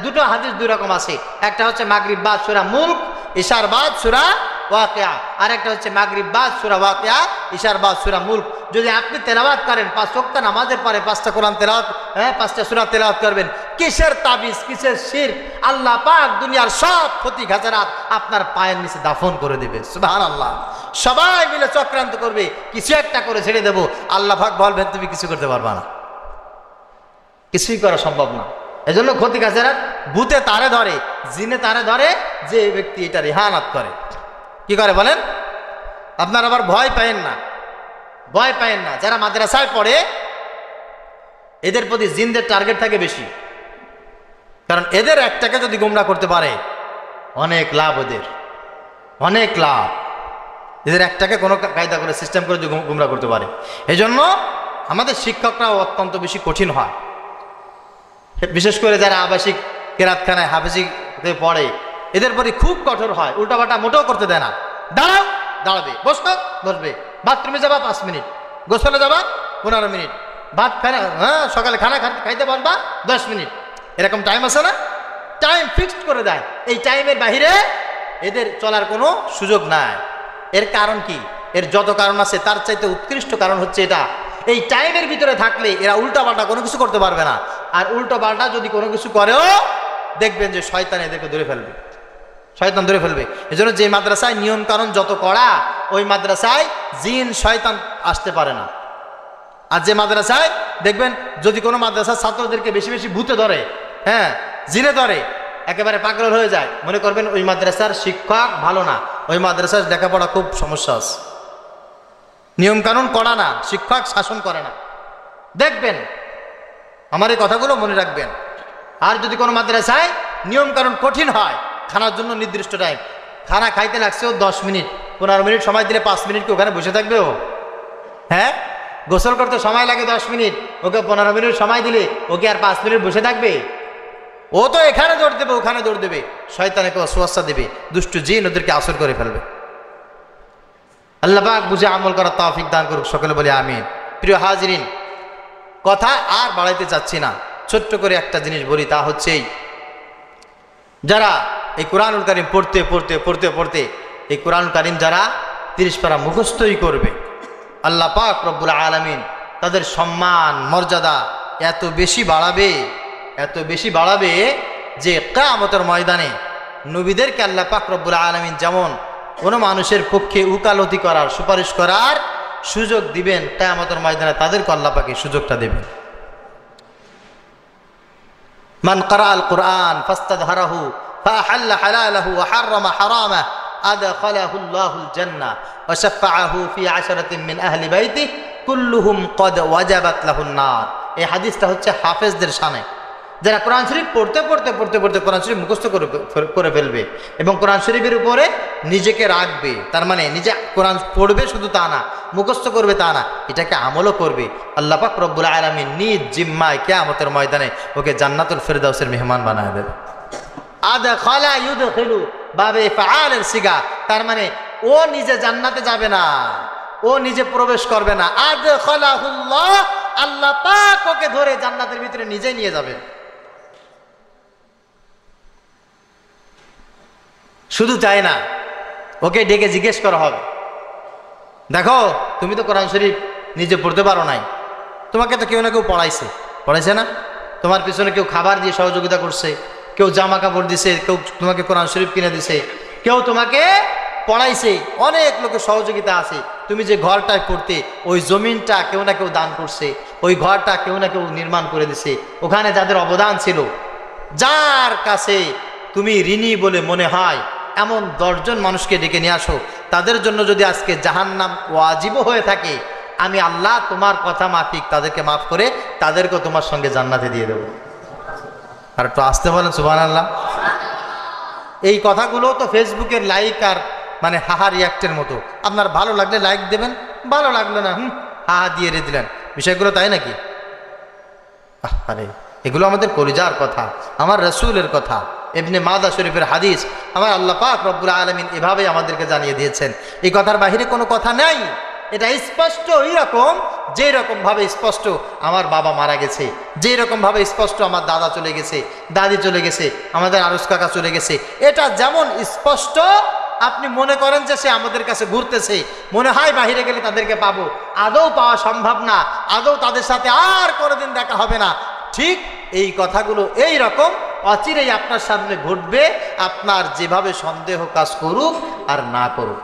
Speaker 1: দুটো হাদিস দুই রকম আছে, একটা হচ্ছে মাগরিব বাদ সূরা মুলক, ইশার বাদ সূরা ওয়াকিয়া, আর একটা হচ্ছে মাগরিব বাদ সূরা ওয়াকিয়া, ইশার বাদ সূরা মুলক। যদি আপনি তেলাওয়াত করেন, 5 ওয়াক্ত নামাজের পরে 5টা কোরআন তেলাওয়াত, 5টা সূরা তেলাওয়াত করবেন, কিসের তাবিজ, কিসের শিরক, আল্লাহ পাক দুনিয়ার সব ক্ষতি খাজারাত আপনার পায়ের নিচে দাফন করে দিবে। সুবহানাল্লাহ। সবাই মিলে চক্রান্ত করবে, কিছু একটা করে ছেড়ে দেবো, আল্লাহ পাক বলবেন তুমি কিছু করতে পারবা না, কিছুই করা সম্ভব না। এজন্য ক্ষতি খাজারাত ভূতে তারে ধরে, জিনে তারে ধরে, যে ব্যক্তি এটা রেহানাত করে। কি করে বলেন? আপনার আবার ভয় পায়েন না, ভয় পায়েন না। যারা মাদ্রাসায় পড়ে এদের প্রতি জিনদের টার্গেট থাকে বেশি, কারণ এদের একটাকে যদি গোমরা করতে পারে অনেক লাভ, ওদের অনেক লাভ। এদের একটাকে কোনো কায়দা করে সিস্টেম করে যদি গোমরা করতে পারে, এই জন্য আমাদের শিক্ষকরাও অত্যন্ত বেশি কঠিন হয়। বিশেষ করে যারা আবাসিক কেরাতখানায় হাফেজিতে পড়ে, এদের প্রতি খুব কঠোর হয়, উল্টাপাল্টা মোটেও করতে দেয় না। দাঁড়াও, দাঁড়াবে, বসতো বসবে, বাথরুমে যাবা 5 মিনিট, গোসলে যাবা 15 মিনিট, ভাত খানা সকালে খানা খাইতে পারবা 10 মিনিট, এরকম টাইম আছে না? টাইম ফিক্সড করে দেয়। এই টাইমের বাহিরে এদের চলার কোনো সুযোগ নাই। এর কারণ কি? এর যত কারণ আছে তার চাইতে উৎকৃষ্ট কারণ হচ্ছে এটা, এই টাইমের ভিতরে থাকলে এরা উল্টাপাল্টা কোনো কিছু করতে পারবে না। আর উল্টাপাল্টা যদি কোনো কিছু করেও দেখবেন যে শয়তান এদেরকে ধরে ফেলবে, শয়তান ধরে ফেলবে। এজন্য যে মাদ্রাসায় নিয়ম কানুন যত কড়া, ওই মাদ্রাসায় জিন শয়তান আসতে পারে না। আর যে মাদ্রাসায় দেখবেন যদি কোনো মাদ্রাসার ছাত্রদেরকে বেশি বেশি ভূতে ধরে, জিনে ধরে, একেবারে পাগল হয়ে যায়, মনে করবেন ওই মাদ্রাসার শিক্ষক ভালো না, ওই মাদ্রাসার লেখাপড়া খুব সমস্যা আছে, নিয়ম কানুন কড়া না, শিক্ষক শাসন করে না। দেখবেন, আমার এই কথাগুলো মনে রাখবেন। আর যদি কোনো মাদ্রাসায় নিয়ম কানুন কঠিন হয়, খানার জন্য নির্দিষ্ট টাইম, খানা খাইতে লাগছেও 10 মিনিট, 15 মিনিট সময় দিলে 5 মিনিট কি ওখানে বসে থাকবে ও? গোসল করতে সময় লাগে 10 মিনিট, ওকে 15 মিনিট সময় দিলে ওকে আর 5 মিনিট বসে থাকবে? ও তো এখানে দৌড় দেবে, ওখানে দৌড় দেবে, শয়তানকে ওয়াসওয়াসা দেবে, দুষ্টু জিন ওদেরকে আসর করে ফেলবে। আল্লাহ পাক বুঝে আমল করার তৌফিক দান করুক, সকলে বলি আমিন। প্রিয় হাজিরিন, কথা আর বাড়াইতে চাচ্ছি না, ছোট্ট করে একটা জিনিস বলি, তা হচ্ছেই যারা এই কোরআনুল কারীম পড়তে পড়তে পড়তে পড়তে এই কোরআনুল কারীম যারা 30 পারা মুখস্থই করবে, আল্লাহ পাক রব্বুল আলামিন তাদের সম্মান মর্যাদা এত বেশি বাড়াবে, এত বেশি বাড়াবে যে কিয়ামতের ময়দানে নবীদেরকে আল্লাহ পাক রব্বুল আলামিন যেমন কোনো মানুষের পক্ষে উকালতি করার, সুপারিশ করার সুযোগ দিবেন, কিয়ামতের ময়দানে তাদেরকে আল্লাহ পাক এই সুযোগটা দেবেন। মান ক্বারাআল কুরআন ফাস্তাযহারাহু ফাআহাল্লা হালালাহু ওয়া হাররামা হারামাহু আদখালাহু আল্লাহুল জান্নাহ ওয়া শাফাআহু ফি 'আশরাতিন মিন আহলি বাইতিহি কুল্লুহুম ক্বাদ ওয়াজাবাত লাহুন নার। এই হাদিসটা হচ্ছে হাফেজদের শানে, যারা কোরআন শরীফ পড়তে পড়তে পড়তে পড়তে কোরআন শরীফ মুখস্থ করে ফেলবে এবং কোরআন শরীফের উপরে নিজেকে রাখবে, তার মানে নিজে কোরআন পড়বে শুধু তা না, মুখস্থ করবে তা না, এটাকে আমলও করবে, আল্লাহ পাক রব্বুল আলামিন নিজ জিম্মায় কিয়ামতের ময়দানে ওকে জান্নাতুল ফেরদাউসের মেহমান বানায় দেবে। আদখালা ইউদখিলু বাবে ফাআলের সিগা, তার মানে ও নিজে জান্নাতে যাবে না, ও নিজে প্রবেশ করবে না, আদখালাহুল্লাহ, আল্লাহ পাক ওকে ধরে জান্নাতের ভিতরে নিজে নিয়ে যাবেন। শুধু চাই না, ওকে ডেকে জিজ্ঞেস করা হবে, দেখো তুমি তো কোরআন শরীফ নিজে পড়তে পারো নাই, তোমাকে তো কেউ না কেউ পড়াইছে না? তোমার পিছনে কেউ খাবার দিয়ে সহযোগিতা করছে, কেউ জামা কাপড় দিছে, কেউ তোমাকে কোরআন শরীফ কিনে দিছে, কেউ তোমাকে পড়াইছে, অনেক লোকের সহযোগিতা আছে। তুমি যে ঘরটায় পড়তে, ওই জমিনটা কেউ না কেউ দান করছে, ওই ঘরটা কেউ না কেউ নির্মাণ করে দিছে। ওখানে যাদের অবদান ছিল, যার কাছে তুমি ঋণী বলে মনে হয়, এমন 10 জন মানুষকে ডেকে নিয়ে আসো। তাদের জন্য যদি আজকে জাহান্নাম ওয়াজিবও হয়ে থাকে, আমি আল্লাহ তোমার কথা মাফিক তাদেরকে মাফ করে তাদেরকেও তোমার সঙ্গে জান্নাতে দিয়ে দেবো। আর একটু আসতে বলেন সুবহানাল্লাহ। এই কথাগুলো তো ফেসবুকের লাইক আর মানে হাহা রিয়াক্টের মতো। আপনার ভালো লাগলে লাইক দেবেন, ভালো লাগলো না হাহা দিয়ে রে দিলেন, বিষয়গুলো তাই নাকি? আরে এগুলো আমাদের কলিজার কথা, আমার রসুলের কথা, ইবনে মাদা শরীফের হাদিস। আমার আল্লাহ পাক রব্বুল আলামিন এভাবে আমাদেরকে জানিয়ে দিয়েছেন। এই কথার বাহিরে কোনো কথা নাই। এটা স্পষ্ট এইরকম, যেই রকম ভাবে স্পষ্ট আমার বাবা মারা গেছে, যেই রকম ভাবে স্পষ্ট আমার দাদা চলে গেছে, দাদি চলে গেছে, আমাদের আরস কাকা চলে গেছে, এটা যেমন স্পষ্ট আপনি মনে করেন যে সে আমাদের কাছে ঘুরতেছে, মনে হয় বাহিরে গেলে তাদেরকে পাবো, আদৌ পাওয়া সম্ভব না, আদৌ তাদের সাথে আর কোনোদিন দেখা হবে না, ঠিক এই কথাগুলো এই রকম অচিরেই আপনার সামনে ঘটবে, আপনার যেভাবে সন্দেহ কাজ করুক আর না করুক।